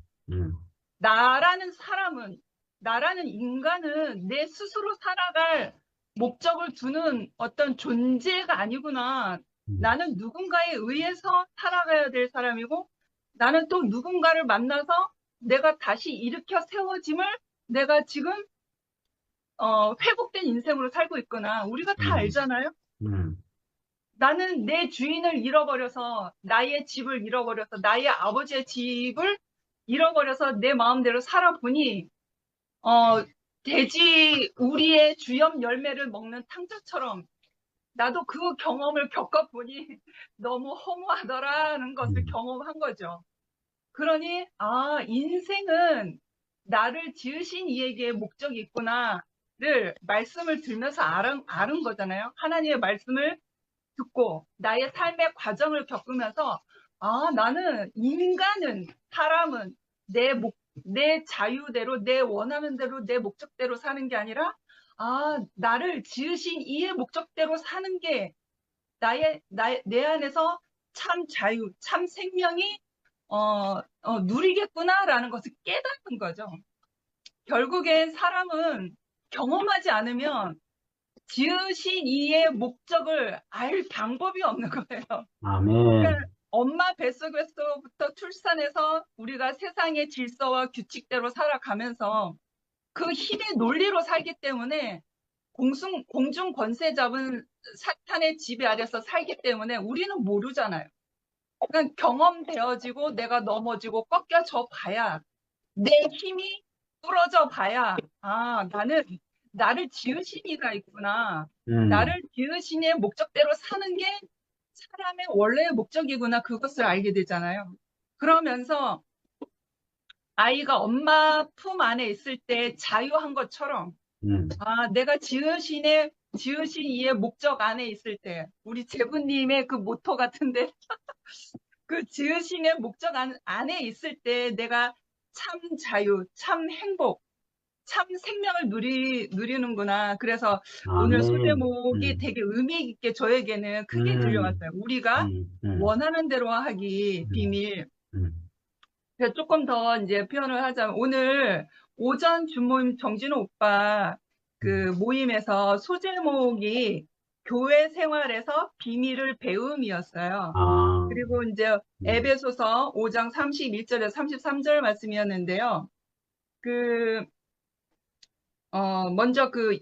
Speaker 4: 나라는 사람은, 나라는 인간은 내 스스로 살아갈 목적을 두는 어떤 존재가 아니구나. 나는 누군가에 의해서 살아가야 될 사람이고, 나는 또 누군가를 만나서 내가 다시 일으켜 세워짐을 내가 지금, 회복된 인생으로 살고 있구나. 우리가 다 알잖아요? 나는 내 주인을 잃어버려서, 나의 집을 잃어버려서, 나의 아버지의 집을 잃어버려서 내 마음대로 살아보니, 돼지 우리의 주염 열매를 먹는 탕자처럼 나도 그 경험을 겪어보니 너무 허무하더라는 것을 경험한 거죠. 그러니, 인생은 나를 지으신 이에게 목적이 있구나를 말씀을 들으면서 아는 거잖아요. 하나님의 말씀을 듣고 나의 삶의 과정을 겪으면서, 나는 사람은 내 자유대로, 내 원하는 대로, 내 목적대로 사는 게 아니라, 나를 지으신 이의 목적대로 사는 게 내 안에서 참 자유, 참 생명이, 누리겠구나라는 것을 깨닫는 거죠. 결국엔 사람은 경험하지 않으면 지으신 이의 목적을 알 방법이 없는 거예요. 그러니까 엄마 뱃속에서부터 출산해서 우리가 세상의 질서와 규칙대로 살아가면서 그 힘의 논리로 살기 때문에 공중 권세 잡은 사탄의 지배 아래서 살기 때문에 우리는 모르잖아요. 그러니까 경험되어지고 내가 넘어지고 꺾여져 봐야, 내 힘이 부러져 봐야, 나를 지으신 이가 있구나. 나를 지으신 이의 목적대로 사는 게 사람의 원래의 목적이구나. 그것을 알게 되잖아요. 그러면서 아이가 엄마 품 안에 있을 때 자유한 것처럼, 내가 지으신 이의 목적 안에 있을 때, 우리 제부님의 그 모토 같은데, 그 지으신의 목적 안에 있을 때 내가 참 자유, 참 행복, 참 생명을 누리는구나. 그래서 오늘 소제목이 되게 의미 있게 저에게는 크게 들려왔어요. 우리가 원하는 대로 하기 비밀. 그래서 조금 더 이제 표현을 하자면, 오늘 오전 주모임 정진호 오빠 그 모임에서 소제목이 교회 생활에서 비밀을 배움이었어요. 그리고 이제 에베소서 5장 31절에서 33절 말씀이었는데요. 먼저 그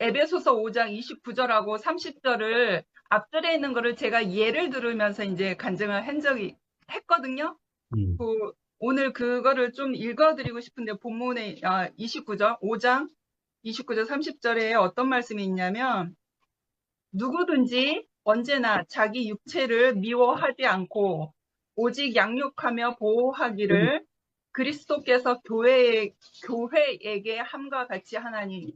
Speaker 4: 에베소서 5장 29절하고 30절을 앞절에 있는 거를 제가 예를 들으면서 이제 간증을 한 적이 했거든요. 오늘 그거를 좀 읽어드리고 싶은데 본문에 29절, 5장 29절 30절에 어떤 말씀이 있냐면 누구든지 언제나 자기 육체를 미워하지 않고 오직 양육하며 보호하기를 그리스도께서 교회에게 함과 같이 하나니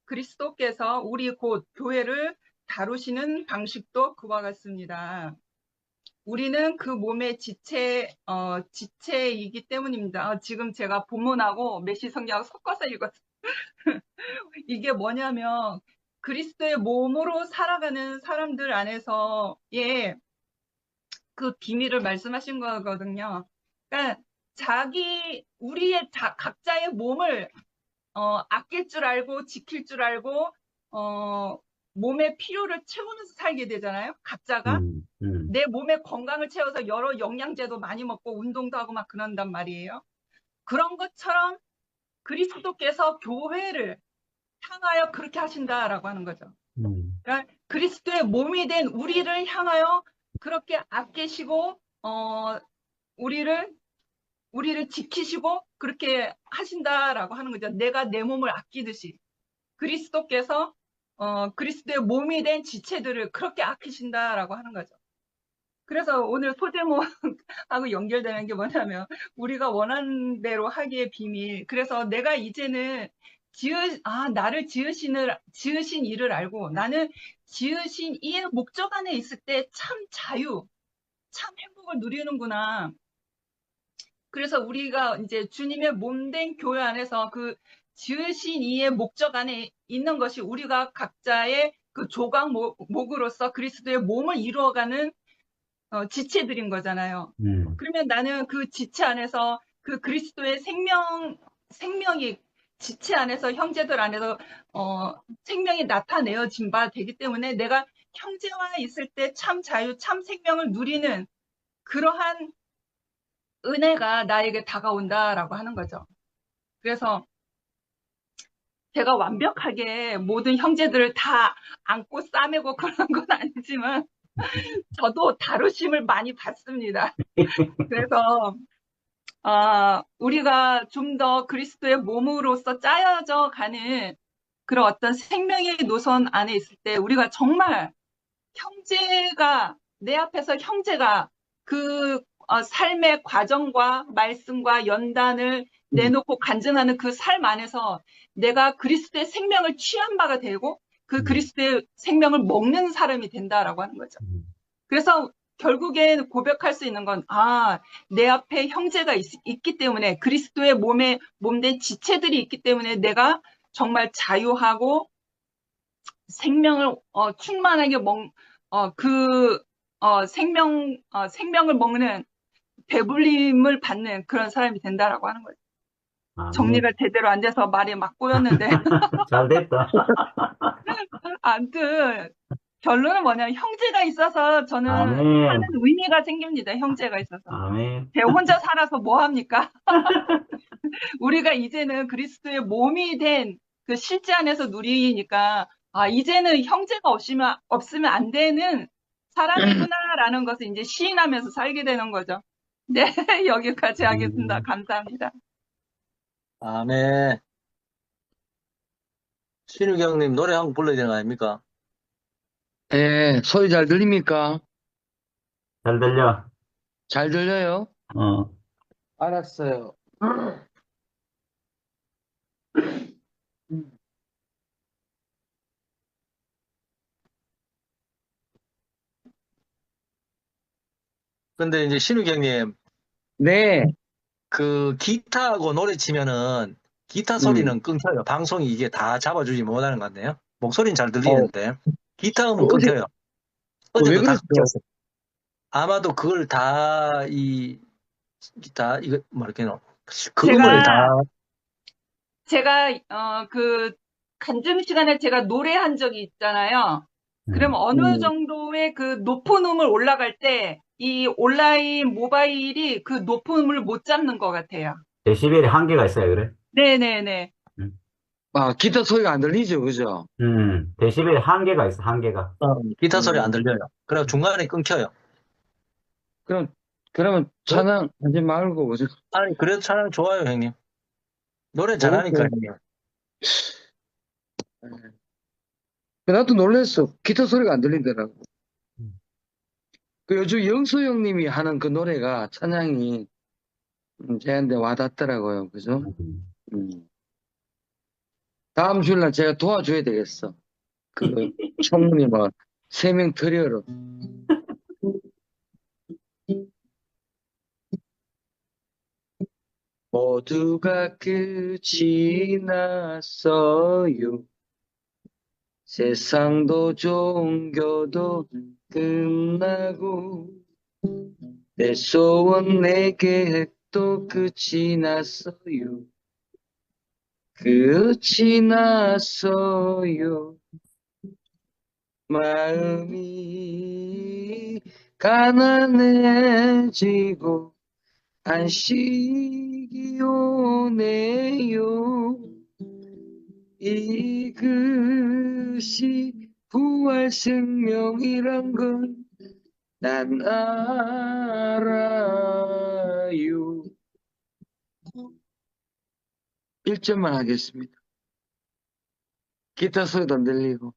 Speaker 4: 그리스도께서 우리 곧 교회를 다루시는 방식도 그와 같습니다. 우리는 그 몸의 지체이기 때문입니다. 지금 제가 본문하고 메시 성경하고 섞어서 읽었어요. 이게 뭐냐면 그리스도의 몸으로 살아가는 사람들 안에서의 그 비밀을 말씀하신 거거든요. 그러니까 우리의 각자의 몸을 아낄 줄 알고 지킬 줄 알고 몸의 필요를 채우면서 살게 되잖아요. 각자가 내 몸의 건강을 채워서 여러 영양제도 많이 먹고 운동도 하고 막 그런단 말이에요. 그런 것처럼 그리스도께서 교회를 향하여 그렇게 하신다라고 하는 거죠. 그러니까 그리스도의 몸이 된 우리를 향하여 그렇게 아끼시고 우리를 지키시고 그렇게 하신다라고 하는 거죠. 내가 내 몸을 아끼듯이 그리스도께서 그리스도의 몸이 된 지체들을 그렇게 아끼신다라고 하는 거죠. 그래서 오늘 소제목하고 연결되는 게 뭐냐면 우리가 원하는 대로 하기의 비밀. 그래서 내가 이제는 나를 지으신 이를 알고 나는 지으신 이의 목적 안에 있을 때 참 참 행복을 누리는구나. 그래서 우리가 이제 주님의 몸된 교회 안에서 그 지으신 이의 목적 안에 있는 것이 우리가 각자의 그 조각목으로서 그리스도의 몸을 이루어가는 지체들인 거잖아요. 그러면 나는 그 지체 안에서 그 그리스도의 생명이 지체 안에서 형제들 안에서 생명이 나타내어진 바 되기 때문에 내가 형제와 있을 때 참 자유, 참 생명을 누리는 그러한 은혜가 나에게 다가온다라고 하는 거죠. 그래서 제가 완벽하게 모든 형제들을 다 안고 싸매고 그런 건 아니지만 저도 다루심을 많이 받습니다. 그래서 우리가 좀 더 그리스도의 몸으로서 짜여져 가는 그런 어떤 생명의 노선 안에 있을 때 우리가 정말 내 앞에서 형제가 그 삶의 과정과 말씀과 연단을 내놓고 간증하는 그 삶 안에서 내가 그리스도의 생명을 취한 바가 되고 그 그리스도의 생명을 먹는 사람이 된다라고 하는 거죠. 그래서 결국엔 고백할 수 있는 건, 내 앞에 형제가 있기 때문에 그리스도의 몸된 지체들이 있기 때문에 내가 정말 자유하고 생명을 충만하게 생명을 먹는 배불림을 받는 그런 사람이 된다라고 하는 거죠. 정리가 제대로 안 돼서 말이 막 꼬였는데.
Speaker 3: 잘 됐다.
Speaker 4: 아무튼 결론은 뭐냐면 형제가 있어서 저는
Speaker 3: 아멘.
Speaker 4: 사는 의미가 생깁니다. 형제가 있어서.
Speaker 3: 아멘.
Speaker 4: 제가 혼자 살아서 뭐 합니까? 우리가 이제는 그리스도의 몸이 된 그 실제 안에서 누리니까 이제는 형제가 없으면 안 되는 사람이구나라는 것을 이제 시인하면서 살게 되는 거죠. 네, 여기까지 하겠습니다. 감사합니다.
Speaker 8: 아멘. 신유경님 노래 한 곡 불러야 되는 거 아닙니까?
Speaker 9: 네, 소리 잘 들립니까?
Speaker 3: 잘 들려.
Speaker 9: 잘 들려요?
Speaker 8: 알았어요. 근데 이제 신우경님,
Speaker 9: 네,
Speaker 8: 그 기타하고 노래 치면은 기타 소리는 끊겨요. 방송이 이게 다 잡아주지 못하는 것 같네요. 목소리는 잘 들리는데 기타음은 끊겨요.
Speaker 9: 왜
Speaker 8: 어제도 다
Speaker 9: 그랬어?
Speaker 8: 끊겼어요. 아마도 그걸 다 이거 뭐 이렇게 그 음을 다
Speaker 4: 제가 그 간증 시간에 제가 노래한 적이 있잖아요. 그러면 어느
Speaker 9: 음.
Speaker 4: 정도의 그 높은 음을 올라갈 때 이 온라인 모바일이 그 높은 음을 못 잡는 것 같아요.
Speaker 3: 데시벨이 한계가 있어요, 그래?
Speaker 4: 네네네.
Speaker 3: 음.
Speaker 9: 아, 기타 소리가 안 들리죠, 그죠?
Speaker 3: 데시벨이 한계가 있어, 한계가.
Speaker 8: 기타 소리 안
Speaker 9: 음.
Speaker 8: 들려요. 그래 중간에 끊겨요.
Speaker 9: 그러면 찬양 하지 말고, 그죠?
Speaker 8: 아니, 그래도 찬양 좋아요, 형님. 노래 잘하니까,
Speaker 9: 그렇고.
Speaker 8: 형님.
Speaker 9: 나도 놀랬어. 기타 소리가 안 들리더라고.
Speaker 3: 음.
Speaker 9: 그 요즘 영수 형님이 하는 그 노래가, 찬양이, 저한테 와닿더라고요. 그죠?
Speaker 3: 음.
Speaker 9: 음. 다음 주일날 제가 도와줘야 되겠어. 그, 총무님, 뭐, 3명 트리오로. 모두가 끝이 났어요. 세상도 종교도 끝나고 내 소원 내 계획도 끝이 났어요. 끝이 났어요. 마음이 가난해지고 안식이 오네요. 이것이 부활 생명이란 걸 난 알아요. 1점만 하겠습니다. 기타 소리도 안 들리고.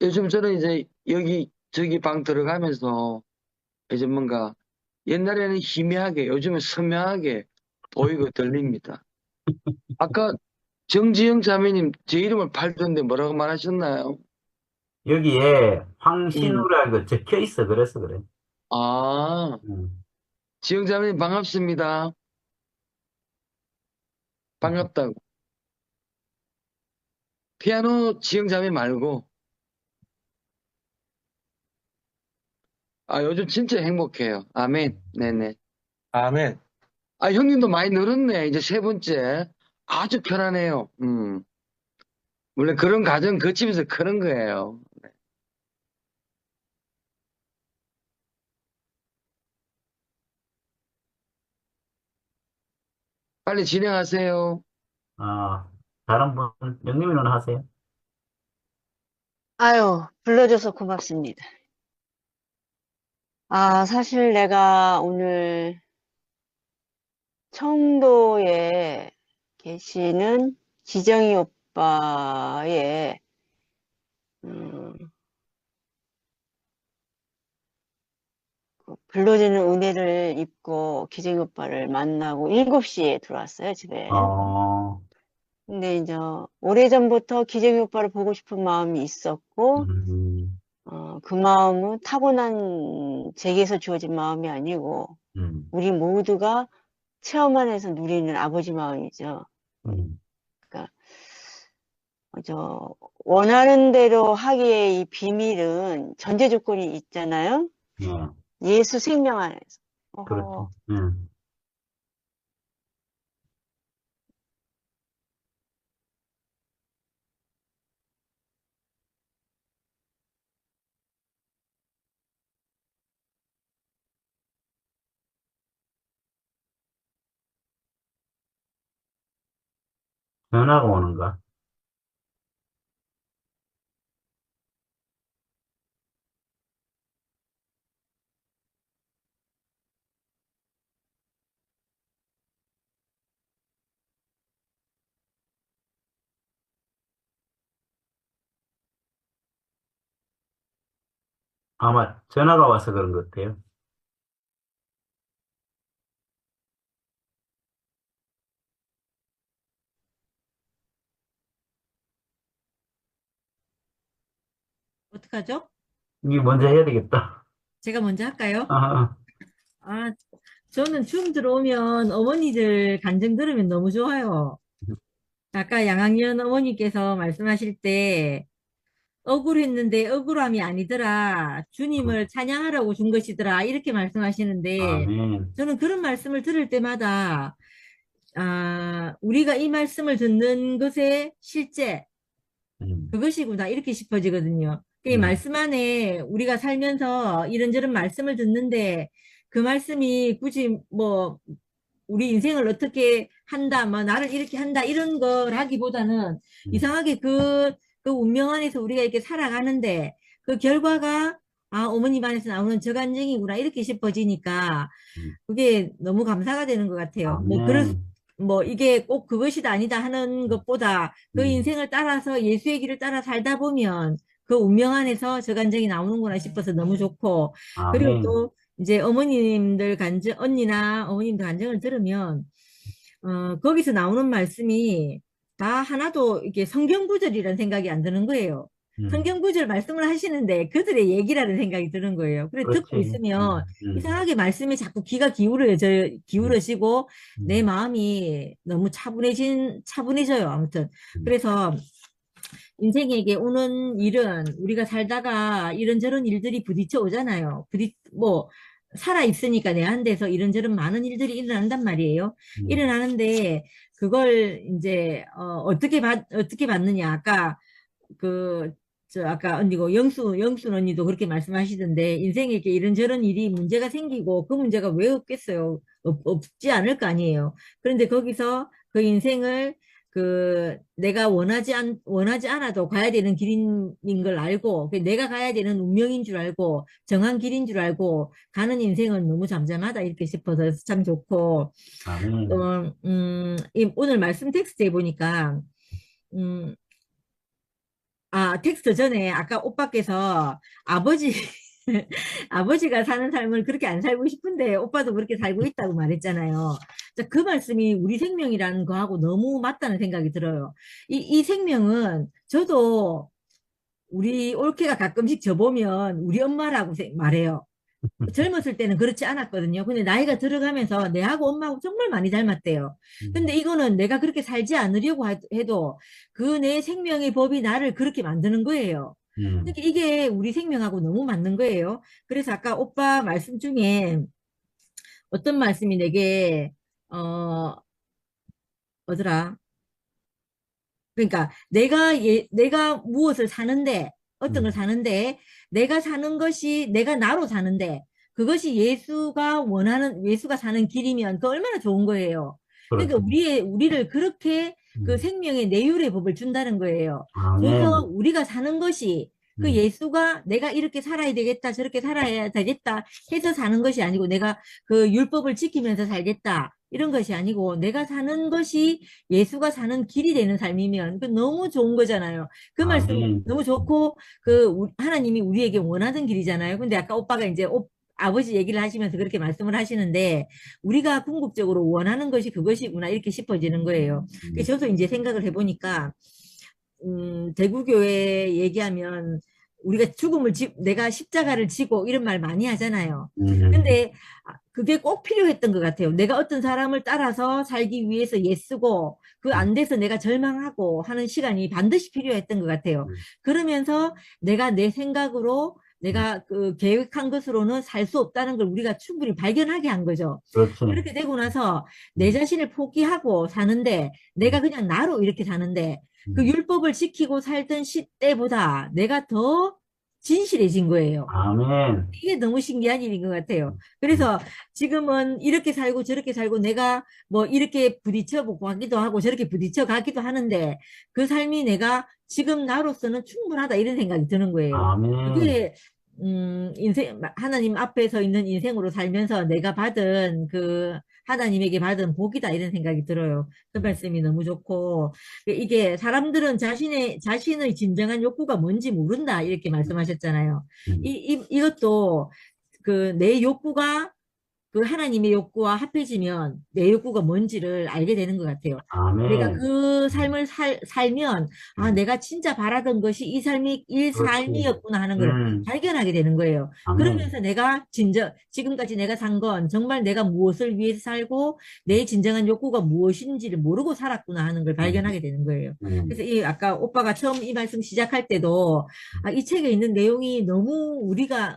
Speaker 9: 요즘 저는 이제 여기 저기 방 들어가면서 이제 뭔가 옛날에는 희미하게 요즘은 선명하게 보이고 들립니다. 아까 정지영 자매님 제 이름을 팔던데 뭐라고 말하셨나요?
Speaker 3: 여기에
Speaker 9: 음.
Speaker 3: 황신우라는 거 적혀 있어, 그래서 그래.
Speaker 9: 아,
Speaker 3: 음.
Speaker 9: 지영 자매님 반갑습니다. 반갑다고. 피아노 지영 자매 말고. 아, 요즘 진짜 행복해요. 아멘. 네네.
Speaker 8: 아멘.
Speaker 9: 아, 형님도 많이 늘었네. 이제 3번째. 아주 편하네요. 원래 그런 과정 거치면서 그런 거예요. 빨리 진행하세요.
Speaker 3: 아, 다른 분, 영님이는 하세요?
Speaker 10: 아유, 불러줘서 고맙습니다. 아, 사실 내가 오늘 청도에 계시는 지정이 오빠의, 불러주는 은혜를 입고 기정이 오빠를 만나고 7시에 들어왔어요, 집에.
Speaker 3: 어,
Speaker 10: 근데 이제 오래전부터 기정이 오빠를 보고 싶은 마음이 있었고,
Speaker 3: 음,
Speaker 10: 그 마음은 타고난 제게서 주어진 마음이 아니고,
Speaker 3: 음,
Speaker 10: 우리 모두가 체험 안에서 누리는 아버지 마음이죠.
Speaker 3: 음.
Speaker 10: 그러니까 원하는 대로 하기의 이 비밀은 전제 조건이 있잖아요.
Speaker 3: 예,
Speaker 10: 예수 생명 안에서.
Speaker 3: 그렇죠. 전화가 오는가? 아마 전화가 와서 그런 것 같아요.
Speaker 11: 어떡하죠?
Speaker 3: 이게 먼저 해야 되겠다.
Speaker 11: 제가 먼저 할까요?
Speaker 3: 아,
Speaker 11: 아, 저는 줌 들어오면 어머니들 간증 들으면 너무 좋아요. 아까 양학년 어머니께서 말씀하실 때 억울했는데 억울함이 아니더라. 주님을 찬양하라고 준 것이더라. 이렇게 말씀하시는데
Speaker 3: 아멘.
Speaker 11: 저는 그런 말씀을 들을 때마다 우리가 이 말씀을 듣는 것의 실제,
Speaker 3: 음,
Speaker 11: 그것이구나, 이렇게 싶어지거든요. 이 말씀 안에 우리가 살면서 이런저런 말씀을 듣는데, 그 말씀이 굳이 뭐, 우리 인생을 어떻게 한다, 뭐, 나를 이렇게 한다, 이런 거라기보다는 이상하게 그 운명 안에서 우리가 이렇게 살아가는데, 그 결과가, 어머님 안에서 나오는 저간증이구나, 이렇게 싶어지니까, 그게 너무 감사가 되는 것 같아요.
Speaker 3: 아멘.
Speaker 11: 뭐, 이게 꼭 그것이다 아니다 하는 것보다 그 인생을 따라서 예수의 길을 따라 살다 보면 그 운명 안에서 저간증이 나오는구나 싶어서 너무 좋고, 그리고
Speaker 3: 아멘.
Speaker 11: 또 이제 어머님들 간증, 언니나 어머님들 간증을 들으면, 거기서 나오는 말씀이 다 하나도 이게 성경 구절이라는 생각이 안 드는 거예요. 성경 구절 말씀을 하시는데 그들의 얘기라는 생각이 드는 거예요. 그래
Speaker 3: 그렇지.
Speaker 11: 듣고 있으면 이상하게 말씀에 자꾸 귀가 기울어지고 내 마음이 너무 차분해져요. 아무튼. 그래서 인생에게 오는 일은 우리가 살다가 이런저런 일들이 부딪혀 오잖아요. 살아 있으니까 내 한 데서 이런저런 많은 일들이 일어난단 말이에요. 일어나는데 그걸 이제 어떻게 받느냐. 아까 언니고 영순 언니도 그렇게 말씀하시던데 인생에게 이런저런 일이 문제가 생기고 그 문제가 왜 없겠어요? 없지 않을 거 아니에요. 그런데 거기서 그 인생을 내가 원하지 않아도 가야 되는 길인 걸 알고, 내가 가야 되는 운명인 줄 알고, 정한 길인 줄 알고, 가는 인생은 너무 잠잠하다, 이렇게 싶어서 참 좋고,
Speaker 3: 아멘.
Speaker 11: 오늘 말씀 텍스트에 보니까, 음, 텍스트 전에 아까 오빠께서 아버지, 아버지가 사는 삶을 그렇게 안 살고 싶은데 오빠도 그렇게 살고 있다고 말했잖아요. 자, 그 말씀이 우리 생명이라는 거하고 너무 맞다는 생각이 들어요. 이 생명은 저도 우리 올케가 가끔씩 저보면 우리 엄마라고 말해요. 젊었을 때는 그렇지 않았거든요. 근데 나이가 들어가면서 내하고 엄마하고 정말 많이 닮았대요. 근데 이거는 내가 그렇게 살지 않으려고 해도 그 내 생명의 법이 나를 그렇게 만드는 거예요. 그러니까 이게 우리 생명하고 너무 맞는 거예요. 그래서 아까 오빠 말씀 중에 어떤 말씀이 내게, 어더라. 그러니까 내가 무엇을 사는데, 어떤 걸 사는데, 내가 사는 것이 내가 나로 사는데, 그것이 예수가 사는 길이면 그 얼마나 좋은 거예요. 그러니까
Speaker 3: 그렇지.
Speaker 11: 우리를 그렇게 그 생명의 내율의 법을 준다는 거예요. 그래서
Speaker 3: 아멘.
Speaker 11: 우리가 사는 것이 그 예수가 내가 이렇게 살아야 되겠다, 저렇게 살아야 되겠다 해서 사는 것이 아니고 내가 그 율법을 지키면서 살겠다. 이런 것이 아니고 내가 사는 것이 예수가 사는 길이 되는 삶이면 그 너무 좋은 거잖아요. 그 말씀
Speaker 3: 아멘.
Speaker 11: 너무 좋고 하나님이 우리에게 원하는 길이잖아요. 근데 아까 오빠가 이제 아버지 얘기를 하시면서 그렇게 말씀을 하시는데 우리가 궁극적으로 원하는 것이 그것이구나 이렇게 싶어지는 거예요. 그래서 저도 이제 생각을 해보니까 대구교회 얘기하면 우리가 내가 십자가를 지고 이런 말 많이 하잖아요. 근데 그게 꼭 필요했던 것 같아요. 내가 어떤 사람을 따라서 살기 위해서 애쓰고 그 안 돼서 내가 절망하고 하는 시간이 반드시 필요했던 것 같아요. 그러면서 내가 내 생각으로 내가 그 계획한 것으로는 살 수 없다는 걸 우리가 충분히 발견하게 한 거죠.
Speaker 3: 그렇지.
Speaker 11: 그렇게 되고 나서 내 자신을 포기하고 사는데 내가 그냥 나로 이렇게 사는데 그 율법을 지키고 살던 시대보다 내가 더 진실해진 거예요.
Speaker 3: 아멘.
Speaker 11: 이게 너무 신기한 일인 것 같아요. 그래서 지금은 이렇게 살고 저렇게 살고 내가 뭐 이렇게 부딪혀보고 하기도 하고 저렇게 부딪혀 가기도 하는데 그 삶이 내가 지금 나로서는 충분하다 이런 생각이 드는 거예요.
Speaker 3: 아멘.
Speaker 11: 그게 하나님 앞에서 있는 인생으로 살면서 내가 받은 하나님에게 받은 복이다 이런 생각이 들어요. 그 말씀이 너무 좋고 이게 사람들은 자신의 진정한 욕구가 뭔지 모른다 이렇게 말씀하셨잖아요. 이것도 내 욕구가 그 하나님의 욕구와 합해지면 내 욕구가 뭔지를 알게 되는 것 같아요. 내가
Speaker 3: 아멘.
Speaker 11: 그 삶을 살면 내가 진짜 바라던 것이 이
Speaker 3: 그렇지.
Speaker 11: 삶이었구나 하는 걸 발견하게 되는 거예요.
Speaker 3: 아멘.
Speaker 11: 그러면서 내가 지금까지 내가 산 건 정말 내가 무엇을 위해서 살고 내 진정한 욕구가 무엇인지를 모르고 살았구나 하는 걸 발견하게 되는 거예요. 그래서 아까 오빠가 처음 이 말씀 시작할 때도 이 책에 있는 내용이 너무 우리가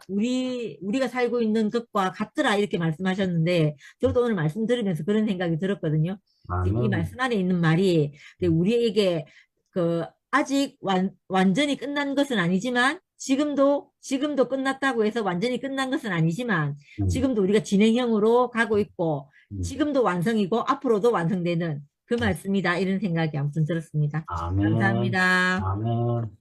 Speaker 11: 살고 있는 것과 같더라 이렇게 말씀하셨는데 저도 오늘 말씀 들으면서 그런 생각이 들었거든요. 이
Speaker 3: 아멘.
Speaker 11: 말씀 안에 있는 말이 우리에게 아직 완전히 끝난 것은 아니지만 지금도 끝났다고 해서 완전히 끝난 것은 아니지만 지금도 우리가 진행형으로 가고 있고 지금도 완성이고 앞으로도 완성되는 그 말씀이다. 이런 생각이 아무튼 들었습니다.
Speaker 3: 아멘.
Speaker 11: 감사합니다.
Speaker 3: 아멘.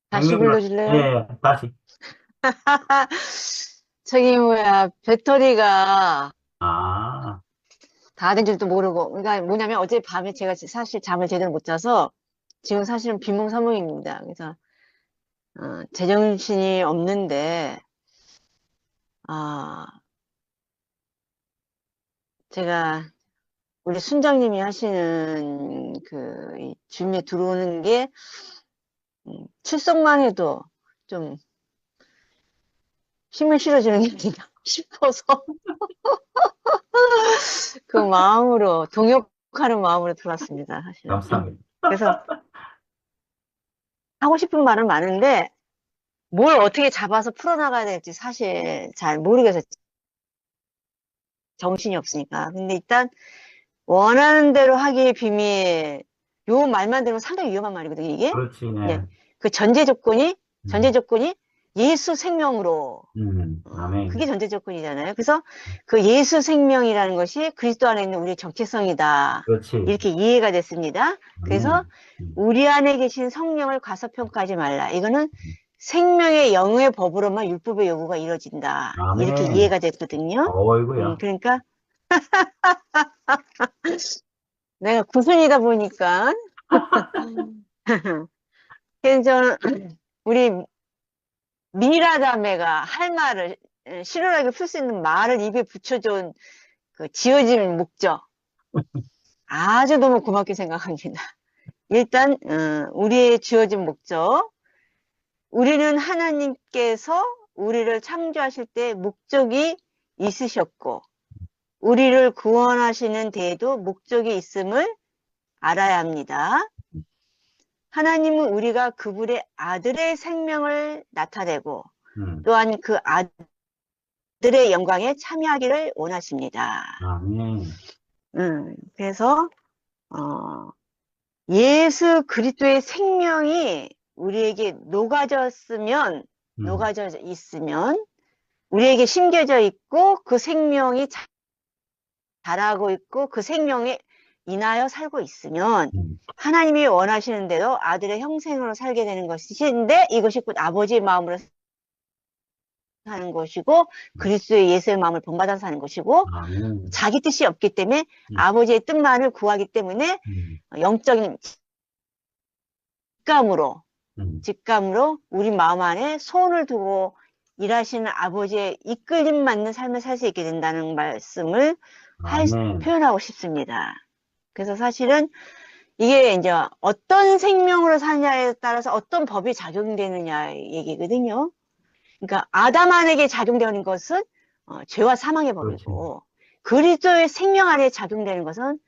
Speaker 10: 다시
Speaker 3: 생명나,
Speaker 10: 불러줄래요?
Speaker 3: 예, 다시.
Speaker 10: 저기 뭐야 배터리가
Speaker 3: 아,
Speaker 10: 다 된 줄도 모르고 그러니까 뭐냐면 어젯밤에 제가 사실 잠을 제대로 못 자서 지금 사실은 비몽사몽입니다. 그래서 제정신이 없는데 아 제가 우리 순장님이 하시는 이 줌에 들어오는 게 출석만 해도 좀 힘을 실어주는 게 아닌가 싶어서 그 마음으로 동역하는 마음으로 들어왔습니다. 사실.
Speaker 3: 감사합니다.
Speaker 10: 그래서 하고 싶은 말은 많은데 뭘 어떻게 잡아서 풀어나가야 될지 사실 잘 모르겠어요. 정신이 없으니까. 근데 일단 원하는 대로 하기의 비밀 요 말만 들으면 상당히 위험한 말이거든요. 이게
Speaker 3: 그렇지, 네.
Speaker 10: 그 전제 조건이 예수 생명으로
Speaker 3: 아멘.
Speaker 10: 그게 전제 조건이잖아요. 그래서 그 예수 생명이라는 것이 그리스도 안에 있는 우리의 정체성이다.
Speaker 3: 그렇지.
Speaker 10: 이렇게 이해가 됐습니다. 그래서 우리 안에 계신 성령을 과소평가하지 말라. 이거는 생명의 영의 법으로만 율법의 요구가 이루어진다.
Speaker 3: 아멘.
Speaker 10: 이렇게 이해가 됐거든요.
Speaker 3: 어이구야.
Speaker 10: 그러니까 내가 구순이다 보니까 그래서 저는 우리 미라자매가 할 말을 실효하게 풀 수 있는 말을 입에 붙여준 그 지어진 목적 아주 너무 고맙게 생각합니다. 일단 우리의 주어진 목적 우리는 하나님께서 우리를 창조하실 때 목적이 있으셨고 우리를 구원하시는 데에도 목적이 있음을 알아야 합니다. 하나님은 우리가 그분의 아들의 생명을 나타내고 또한 그 아들의 영광에 참여하기를 원하십니다.
Speaker 3: 아멘.
Speaker 10: 그래서 예수 그리스도의 생명이 우리에게 녹아져 있으면 우리에게 심겨져 있고 그 생명이 자라고 있고 그 생명에 인하여 살고 있으면 하나님이 원하시는 대로 아들의 형상으로 살게 되는 것인데 이것이 곧 아버지의 마음으로 사는 것이고 그리스도의 예수의 마음을 본받아서 사는 것이고 자기 뜻이 없기 때문에 아버지의 뜻만을 구하기 때문에 영적인 직감으로 우리 마음 안에 소원을 두고 일하시는 아버지의 이끌림 맞는 삶을 살 수 있게 된다는 말씀을 표현하고 싶습니다. 그래서 사실은 이게 이제 어떤 생명으로 사느냐에 따라서 어떤 법이 작용되느냐 얘기거든요. 그러니까 아담 안에게 작용되는 것은 죄와 사망의 법이고 그리스도의 생명 안에 작용되는 것은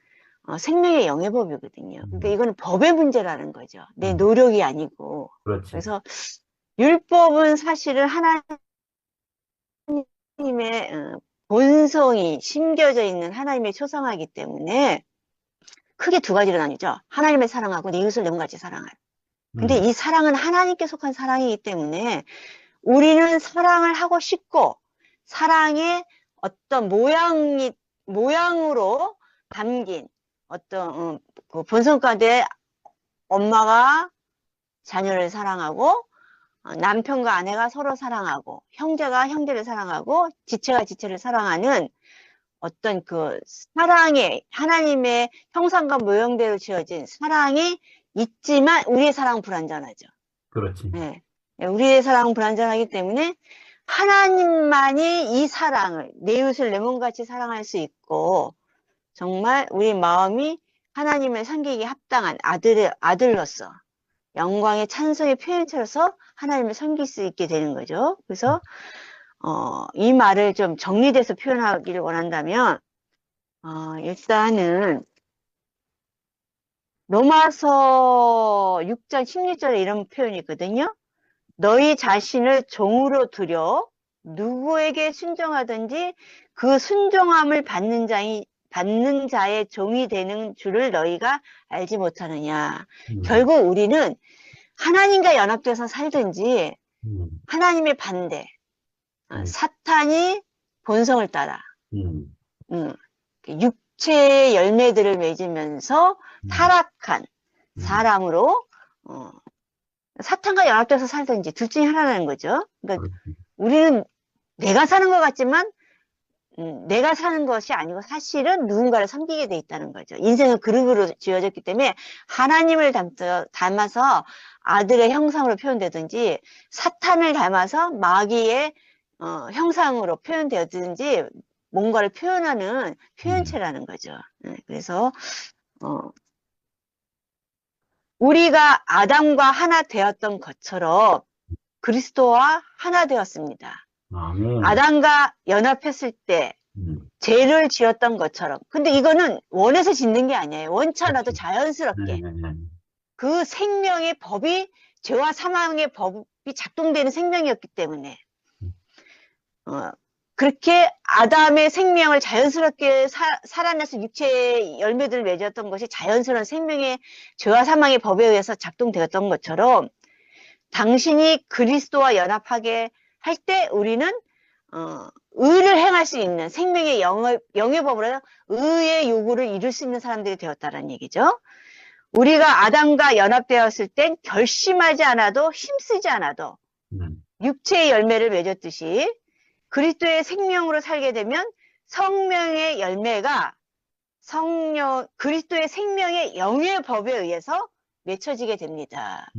Speaker 10: 생명의 영의 법이거든요. 그러니까 이거는 법의 문제라는 거죠. 내 노력이 아니고.
Speaker 3: 그렇지.
Speaker 10: 그래서 율법은 사실은 하나님의 본성이 심겨져 있는 하나님의 초상화이기 때문에 크게 두 가지로 나뉘죠. 하나님을 사랑하고 내 이웃을 내 몸같이 사랑할. 근데 이 사랑은 하나님께 속한 사랑이기 때문에 우리는 사랑을 하고 싶고 사랑의 어떤 모양으로 담긴 어떤 그 본성 가운데 엄마가 자녀를 사랑하고 남편과 아내가 서로 사랑하고 형제가 형제를 사랑하고 지체가 지체를 사랑하는 어떤 그 사랑의 하나님의 형상과 모형대로 지어진 사랑이 있지만 우리의 사랑은 불완전하죠.
Speaker 3: 그렇지.
Speaker 10: 네. 우리의 사랑은 불완전하기 때문에 하나님만이 이 사랑을 내 이웃을 내 몸같이 사랑할 수 있고 정말 우리 마음이 하나님을 섬기기에 합당한 아들로서 영광의 찬송의 표현처로서 하나님을 섬길 수 있게 되는 거죠. 그래서 이 말을 좀 정리돼서 표현하기를 원한다면 일단은 로마서 6장 16절에 이런 표현이 있거든요. 너희 자신을 종으로 두려 누구에게 순종하든지 그 순종함을 받는 자의 종이 되는 줄을 너희가 알지 못하느냐. 결국 우리는 하나님과 연합돼서 살든지 하나님의 반대, 사탄이 본성을 따라 육체의 열매들을 맺으면서 타락한 사람으로 사탄과 연합돼서 살든지 둘 중에 하나라는 거죠. 그러니까 우리는 내가 사는 것 같지만 내가 사는 것이 아니고 사실은 누군가를 섬기게 돼 있다는 거죠. 인생은 그룹으로 지어졌기 때문에 하나님을 닮아서 아들의 형상으로 표현되든지 사탄을 닮아서 마귀의 형상으로 표현되든지 뭔가를 표현하는 표현체라는 거죠. 그래서 우리가 아담과 하나 되었던 것처럼 그리스도와 하나 되었습니다. 아담과 연합했을 때 죄를 지었던 것처럼. 근데 이거는 원해서 짓는 게 아니에요. 원치 않아도 자연스럽게. 그 생명의 법이 죄와 사망의 법이 작동되는 생명이었기 때문에 그렇게 아담의 생명을 자연스럽게 살아내서 육체의 열매들을 맺었던 것이 자연스러운 생명의 죄와 사망의 법에 의해서 작동되었던 것처럼 당신이 그리스도와 연합하게 할 때 우리는 의를 행할 수 있는 생명의 영의 법으로 의의 요구를 이룰 수 있는 사람들이 되었다는 얘기죠. 우리가 아담과 연합되었을 땐 결심하지 않아도 힘쓰지 않아도 육체의 열매를 맺었듯이 그리스도의 생명으로 살게 되면 성령의 열매가 그리스도의 생명의 영의 법에 의해서 맺혀지게 됩니다.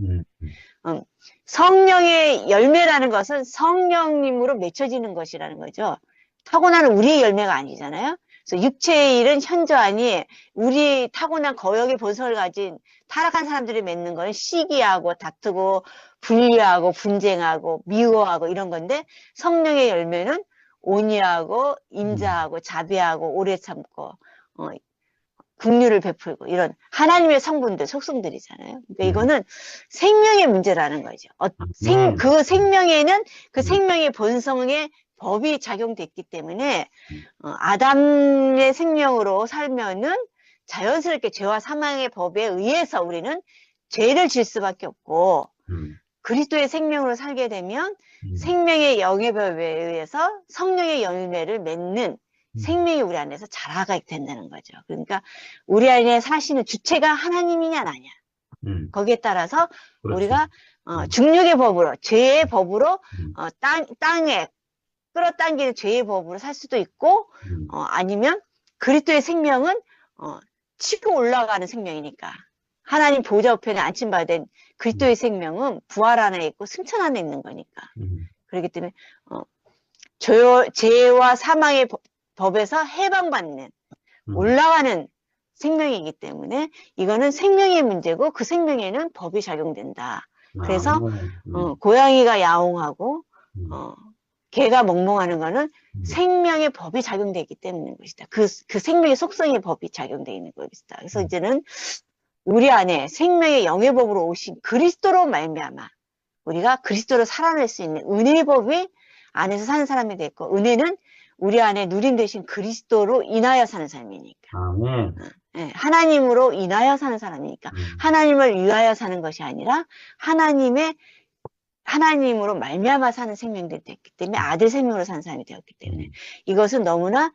Speaker 10: 성령의 열매라는 것은 성령님으로 맺혀지는 것이라는 거죠. 타고나는 우리의 열매가 아니잖아요. 그래서 육체의 일은 현저하니 우리 타고난 거역의 본성을 가진 타락한 사람들이 맺는 건 시기하고 다투고 분리하고 분쟁하고 미워하고 이런 건데 성령의 열매는 온유하고 인자하고 자비하고 오래 참고 긍휼을 베풀고 이런 하나님의 성분들 속성들이잖아요. 그러니까 이거는 생명의 문제라는 거죠. 그 생명에는 그 생명의 본성의 법이 작용됐기 때문에 아담의 생명으로 살면은 자연스럽게 죄와 사망의 법에 의해서 우리는 죄를 질 수밖에 없고 그리스도의 생명으로 살게 되면 생명의 영의 법에 의해서 성령의 열매를 맺는 생명이 우리 안에서 자라가게 된다는 거죠. 그러니까 우리 안에 사시는 주체가 하나님이냐 나냐 거기에 따라서 우리가 중력의 법으로 죄의 법으로 땅에 끌어당기는 죄의 법으로 살 수도 있고 아니면 그리스도의 생명은 치고 올라가는 생명이니까 하나님 보좌 우편에 안침받은 그리스도의 생명은 부활 안에 있고 승천 안에 있는 거니까 그렇기 때문에 죄와 사망의 법에서 해방받는 올라가는 생명이기 때문에 이거는 생명의 문제고 그 생명에는 법이 작용된다. 그래서 고양이가 야옹하고 개가 멍멍하는 거는 생명의 법이 작용되기 때문인 것이다. 그 생명의 속성의 법이 작용되어 있는 것이다. 그래서 이제는 우리 안에 생명의 영의 법으로 오신 그리스도로 말미암아 우리가 그리스도로 살아낼 수 있는 은혜의 법이 안에서 사는 사람이 됐고 은혜는 우리 안에 누림 되신 그리스도로 인하여 사는 삶이니까.
Speaker 3: 아멘.
Speaker 10: 하나님으로 인하여 사는 사람이니까. 하나님을 위하여 사는 것이 아니라 하나님으로 말미암아 사는 생명들이 됐기 때문에 아들 생명으로 사는 사람이 되었기 때문에 이것은 너무나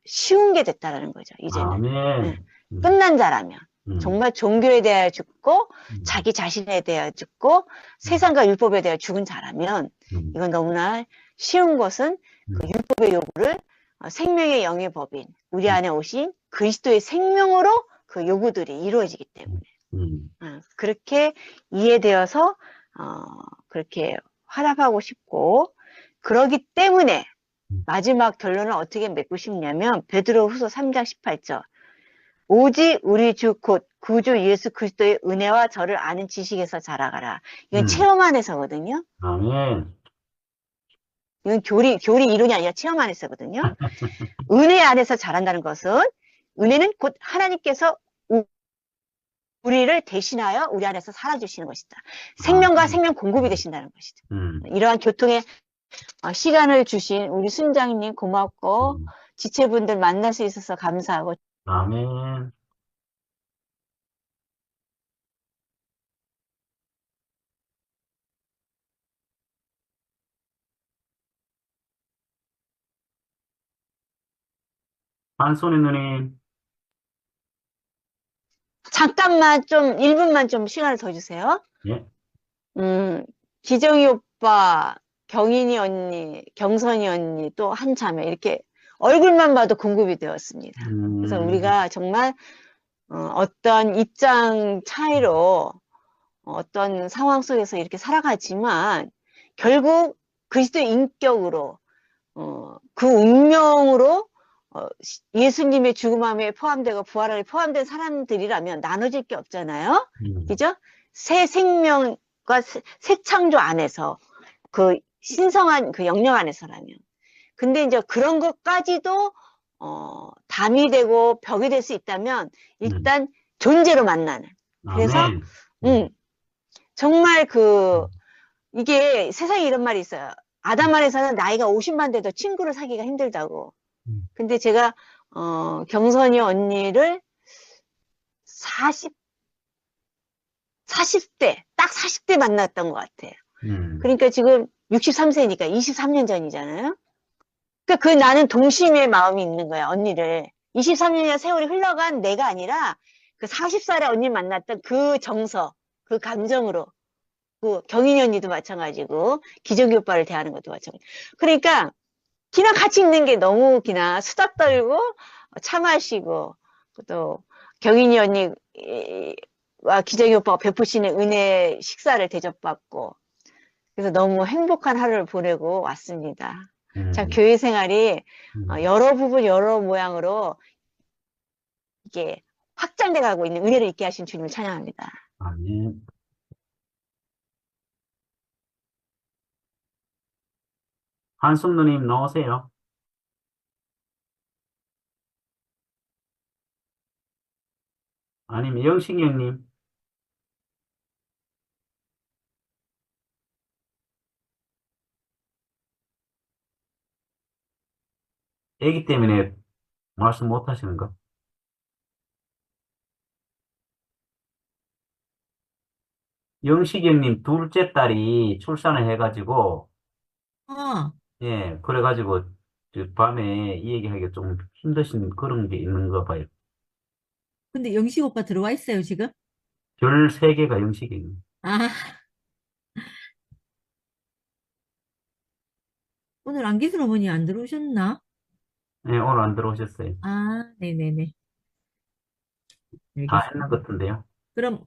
Speaker 10: 쉬운 게 됐다라는 거죠. 이제는.
Speaker 3: 아멘.
Speaker 10: 끝난 자라면. 정말 종교에 대하여 죽고 자기 자신에 대하여 죽고 세상과 율법에 대하여 죽은 자라면 이건 너무나 쉬운 것은 그 율법의 요구를 생명의 영의 법인 우리 안에 오신 그리스도의 생명으로 그 요구들이 이루어지기 때문에 그렇게 이해되어서 그렇게 화답하고 싶고 그러기 때문에 마지막 결론을 어떻게 맺고 싶냐면 베드로후서 3장 18절 오직 우리 주 곧 구주 예수 그리스도의 은혜와 저를 아는 지식에서 자라가라. 이건 체험 안에서거든요.
Speaker 3: 아멘.
Speaker 10: 이건 교리 이론이 아니라 체험 안에서거든요. 은혜 안에서 자란다는 것은 은혜는 곧 하나님께서 우리를 대신하여 우리 안에서 살아주시는 것이다. 생명과 생명 공급이 되신다는 것이다. 이러한 교통의 시간을 주신 우리 순장님 고맙고 지체분들 만날 수 있어서 감사하고.
Speaker 3: 아멘. 한손이 누님.
Speaker 10: 잠깐만 좀 1분만 좀 시간을 더 주세요.
Speaker 3: 예.
Speaker 10: 기정이 오빠, 경인이 언니, 경선이 언니, 또 한참에 이렇게 얼굴만 봐도 공급이 되었습니다. 그래서 우리가 정말 어떤 입장 차이로 어떤 상황 속에서 이렇게 살아가지만 결국 그리스도의 인격으로 그 운명으로 예수님의 죽음함에 포함되고 부활함에 포함된 사람들이라면 나눠질 게 없잖아요. 그죠? 새 생명과 새 창조 안에서 그 신성한 그 영역 안에서라면. 근데 이제 그런 것까지도 담이 되고 벽이 될 수 있다면 일단 존재로 만나는. 그래서 정말 이게 세상에 이런 말이 있어요. 아담 안에서는 나이가 50만 돼도 친구를 사귀기가 힘들다고. 근데 제가 경선이 언니를 40대 딱 40대 만났던 것 같아요. 그러니까 지금 63세니까 23년 전이잖아요. 그러니까 나는 동심의 마음이 있는 거야, 언니를. 23년이나 세월이 흘러간 내가 아니라 그 40살에 언니 만났던 그 정서, 그 감정으로. 그 경인이 언니도 마찬가지고 기정이 오빠를 대하는 것도 마찬가지. 그러니까 그냥 같이 있는 게 너무 그냥 수다 떨고 차 마시고 또 경인이 언니와 기정이 오빠가 베푸시는 은혜 식사를 대접받고 그래서 너무 행복한 하루를 보내고 왔습니다. 참 교회 생활이 여러 부분 여러 모양으로 이게 확장돼 가고 있는 은혜를 있게 하신 주님을 찬양합니다.
Speaker 3: 아멘. 한숨 누님 나오세요. 아니면 영식 형님. 애기 때문에 말씀 못 하시는가? 영식 형님 둘째 딸이 출산을 해가지고 예, 그래가지고 밤에 이 얘기하기가 좀 힘드신 그런 게 있는가 봐요.
Speaker 11: 근데 영식 오빠 들어와 있어요, 지금?
Speaker 3: 별 3개가 영식이에요.
Speaker 11: 아, 오늘 안기순 어머니 안 들어오셨나?
Speaker 3: 예, 오늘 안 들어오셨어요.
Speaker 11: 아, 네네네.
Speaker 3: 다
Speaker 11: 알겠습니다.
Speaker 3: 했는 것 같은데요.
Speaker 11: 그럼,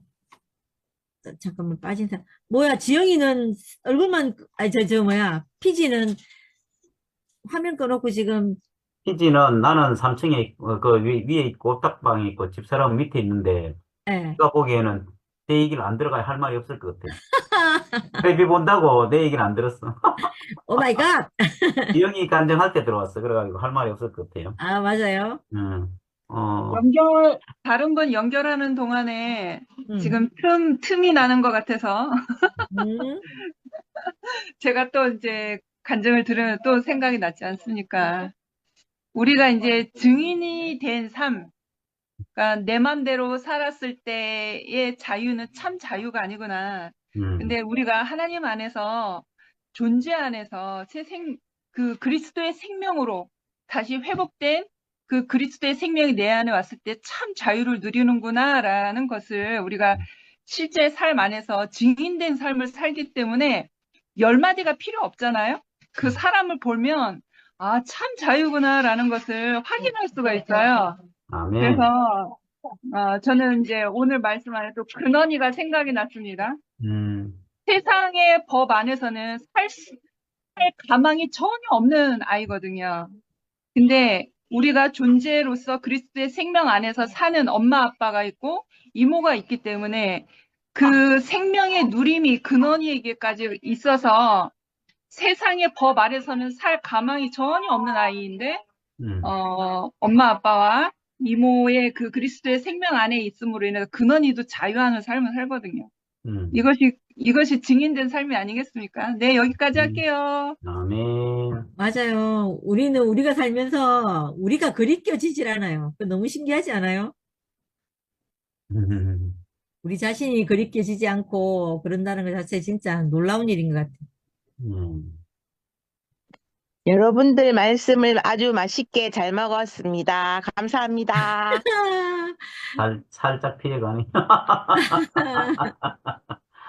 Speaker 11: 잠깐만, 빠진 사람. 뭐야, 지영이는 얼굴만, 피지는 화면 꺼놓고 지금,
Speaker 3: 희지는 나는 3층에 그 위에 있고 옥탑방에 있고 집사람 밑에 있는데
Speaker 11: 예.
Speaker 3: 내가 보기에는 내 얘기를 안 들어가야 할 말이 없을 것 같아. 텔레비 본다고 내 얘기를 안 들었어.
Speaker 11: 오 마이 갓!
Speaker 3: 지영이 간증할 때 들어왔어. 그래가지고 할 말이 없을 것 같아요.
Speaker 11: 아, 맞아요.
Speaker 4: 다른 분 연결하는 동안에
Speaker 11: 음.
Speaker 4: 지금 틈이 나는 것 같아서 제가 또 이제 간증을 들으면 또 생각이 났지 않습니까? 우리가 이제 증인이 된 삶, 그러니까 내 맘대로 살았을 때의 자유는 참 자유가 아니구나. 근데 우리가 하나님 안에서 존재 안에서 그 그리스도의 생명으로 다시 회복된 그 그리스도의 생명이 내 안에 왔을 때 참 자유를 누리는구나라는 것을 우리가 실제 삶 안에서 증인된 삶을 살기 때문에 10마디가 필요 없잖아요. 그 사람을 보면 아, 참 자유구나라는 것을 확인할 수가 있어요.
Speaker 3: 아멘.
Speaker 4: 그래서 저는 이제 오늘 말씀 안에 또 근원이가 생각이 났습니다. 세상의 법 안에서는 살 가망이 전혀 없는 아이거든요. 근데 우리가 존재로서 그리스도의 생명 안에서 사는 엄마 아빠가 있고 이모가 있기 때문에 그 생명의 누림이 근원이에게까지 있어서 세상의 법 아래서는 살 가망이 전혀 없는 아이인데 엄마 아빠와 이모의 그 그리스도의 생명 안에 있음으로 인해서 근원이도 자유하는 삶을 살거든요.
Speaker 3: 음,
Speaker 4: 이것이 증인된 삶이 아니겠습니까? 네, 여기까지 할게요.
Speaker 3: 아멘.
Speaker 11: 맞아요. 우리는 우리가 살면서 우리가 그리껴지질 않아요. 그 너무 신기하지 않아요? 우리 자신이 그리껴지지 않고 그런다는 것 자체 진짜 놀라운 일인 것 같아요.
Speaker 12: 여러분들 말씀을 아주 맛있게 잘 먹었습니다. 감사합니다.
Speaker 3: 살짝 피해가네.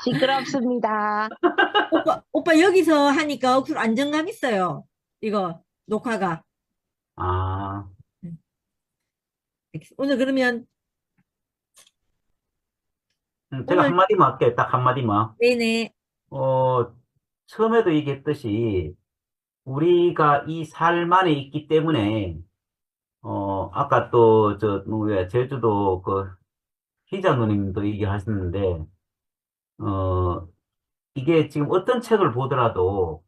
Speaker 12: 시끄럽습니다.
Speaker 11: 오빠 여기서 하니까 억수로 안정감 있어요. 이거 녹화가.
Speaker 3: 아,
Speaker 11: 오늘 그러면
Speaker 3: 제가
Speaker 11: 오늘
Speaker 3: 한마디만 할게요. 딱 한마디만.
Speaker 11: 네네.
Speaker 3: 처음에도 얘기했듯이, 우리가 이 삶 안에 있기 때문에, 아까 또, 누구야, 제주도 희자 누님도 얘기하셨는데, 어, 이게 지금 어떤 책을 보더라도,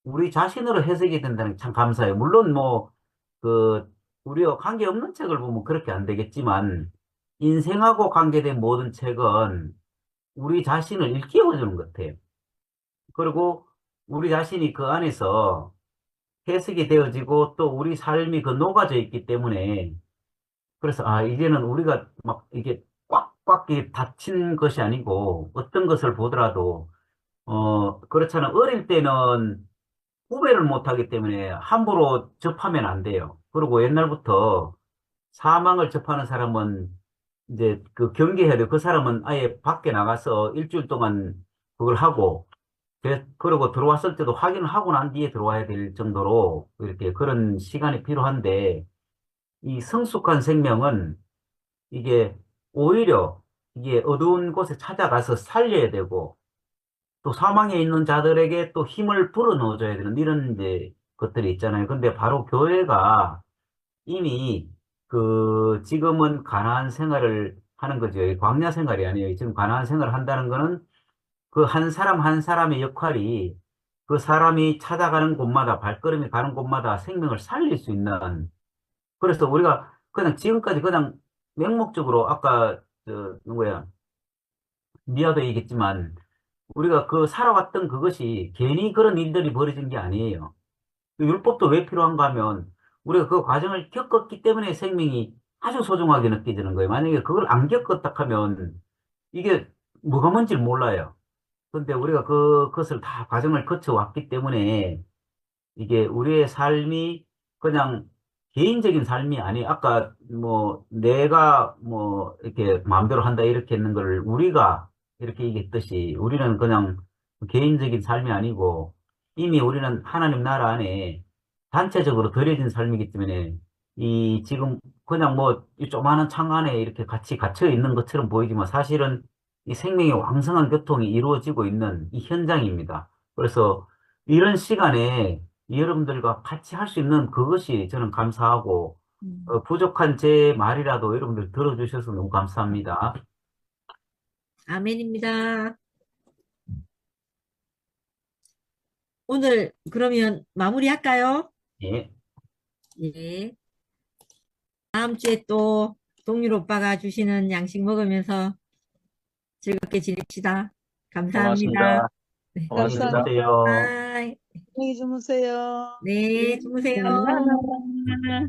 Speaker 3: 우리 자신으로 해석이 된다는 게 참 감사해요. 물론 우리와 관계없는 책을 보면 그렇게 안 되겠지만, 인생하고 관계된 모든 책은 우리 자신을 일깨워주는 것 같아요. 그리고 우리 자신이 그 안에서 해석이 되어지고 또 우리 삶이 녹아져 있기 때문에, 그래서, 이제는 우리가 막 이게 꽉꽉 이게 닫힌 것이 아니고, 어떤 것을 보더라도, 그렇잖아. 어릴 때는 구별을 못하기 때문에 함부로 접하면 안 돼요. 그리고 옛날부터 사망을 접하는 사람은 이제 경계해야 돼요. 그 사람은 아예 밖에 나가서 일주일 동안 그걸 하고, 그리고 들어왔을 때도 확인을 하고 난 뒤에 들어와야 될 정도로 이렇게 그런 시간이 필요한데, 이 성숙한 생명은 이게 오히려 이게 어두운 곳에 찾아가서 살려야 되고, 또 사망에 있는 자들에게 또 힘을 불어넣어줘야 되는 이런 이제 것들이 있잖아요. 근데 바로 교회가 이미 지금은 가나안 생활을 하는 거죠. 광야 생활이 아니에요. 지금 가나안 생활을 한다는 거는 그 한 사람 한 사람의 역할이 그 사람이 찾아가는 곳마다 발걸음이 가는 곳마다 생명을 살릴 수 있는, 그래서 우리가 그냥 지금까지 그냥 맹목적으로 아까 누구야 미아도 얘기했지만 우리가 살아왔던 그것이 괜히 그런 일들이 벌어진 게 아니에요. 그 율법도 왜 필요한가 하면 우리가 그 과정을 겪었기 때문에 생명이 아주 소중하게 느껴지는 거예요. 만약에 그걸 안 겪었다 하면 이게 뭐가 뭔지 몰라요. 근데 우리가 그것을 다 과정을 거쳐왔기 때문에 이게 우리의 삶이 그냥 개인적인 삶이 아니, 아까 내가 이렇게 마음대로 한다 이렇게 했는 걸 우리가 이렇게 얘기했듯이 우리는 그냥 개인적인 삶이 아니고 이미 우리는 하나님 나라 안에 단체적으로 들여진 삶이기 때문에 이 지금 그냥 이 조그마한 창 안에 이렇게 같이 갇혀 있는 것처럼 보이지만 사실은 이 생명의 왕성한 교통이 이루어지고 있는 이 현장입니다. 그래서 이런 시간에 여러분들과 같이 할 수 있는 그것이 저는 감사하고, 부족한 제 말이라도 여러분들 들어주셔서 너무 감사합니다.
Speaker 11: 아멘입니다. 오늘 그러면 마무리할까요?
Speaker 3: 예.
Speaker 11: 예. 다음 주에 또 동률 오빠가 주시는 양식 먹으면서 즐겁게 지냅시다. 감사합니다.
Speaker 8: 고맙습니다.
Speaker 11: 네.
Speaker 8: 고맙습니다.
Speaker 3: 수고하세요.
Speaker 11: 바이.
Speaker 7: 안녕히 주무세요.
Speaker 11: 네, 주무세요.
Speaker 5: 감사합니다.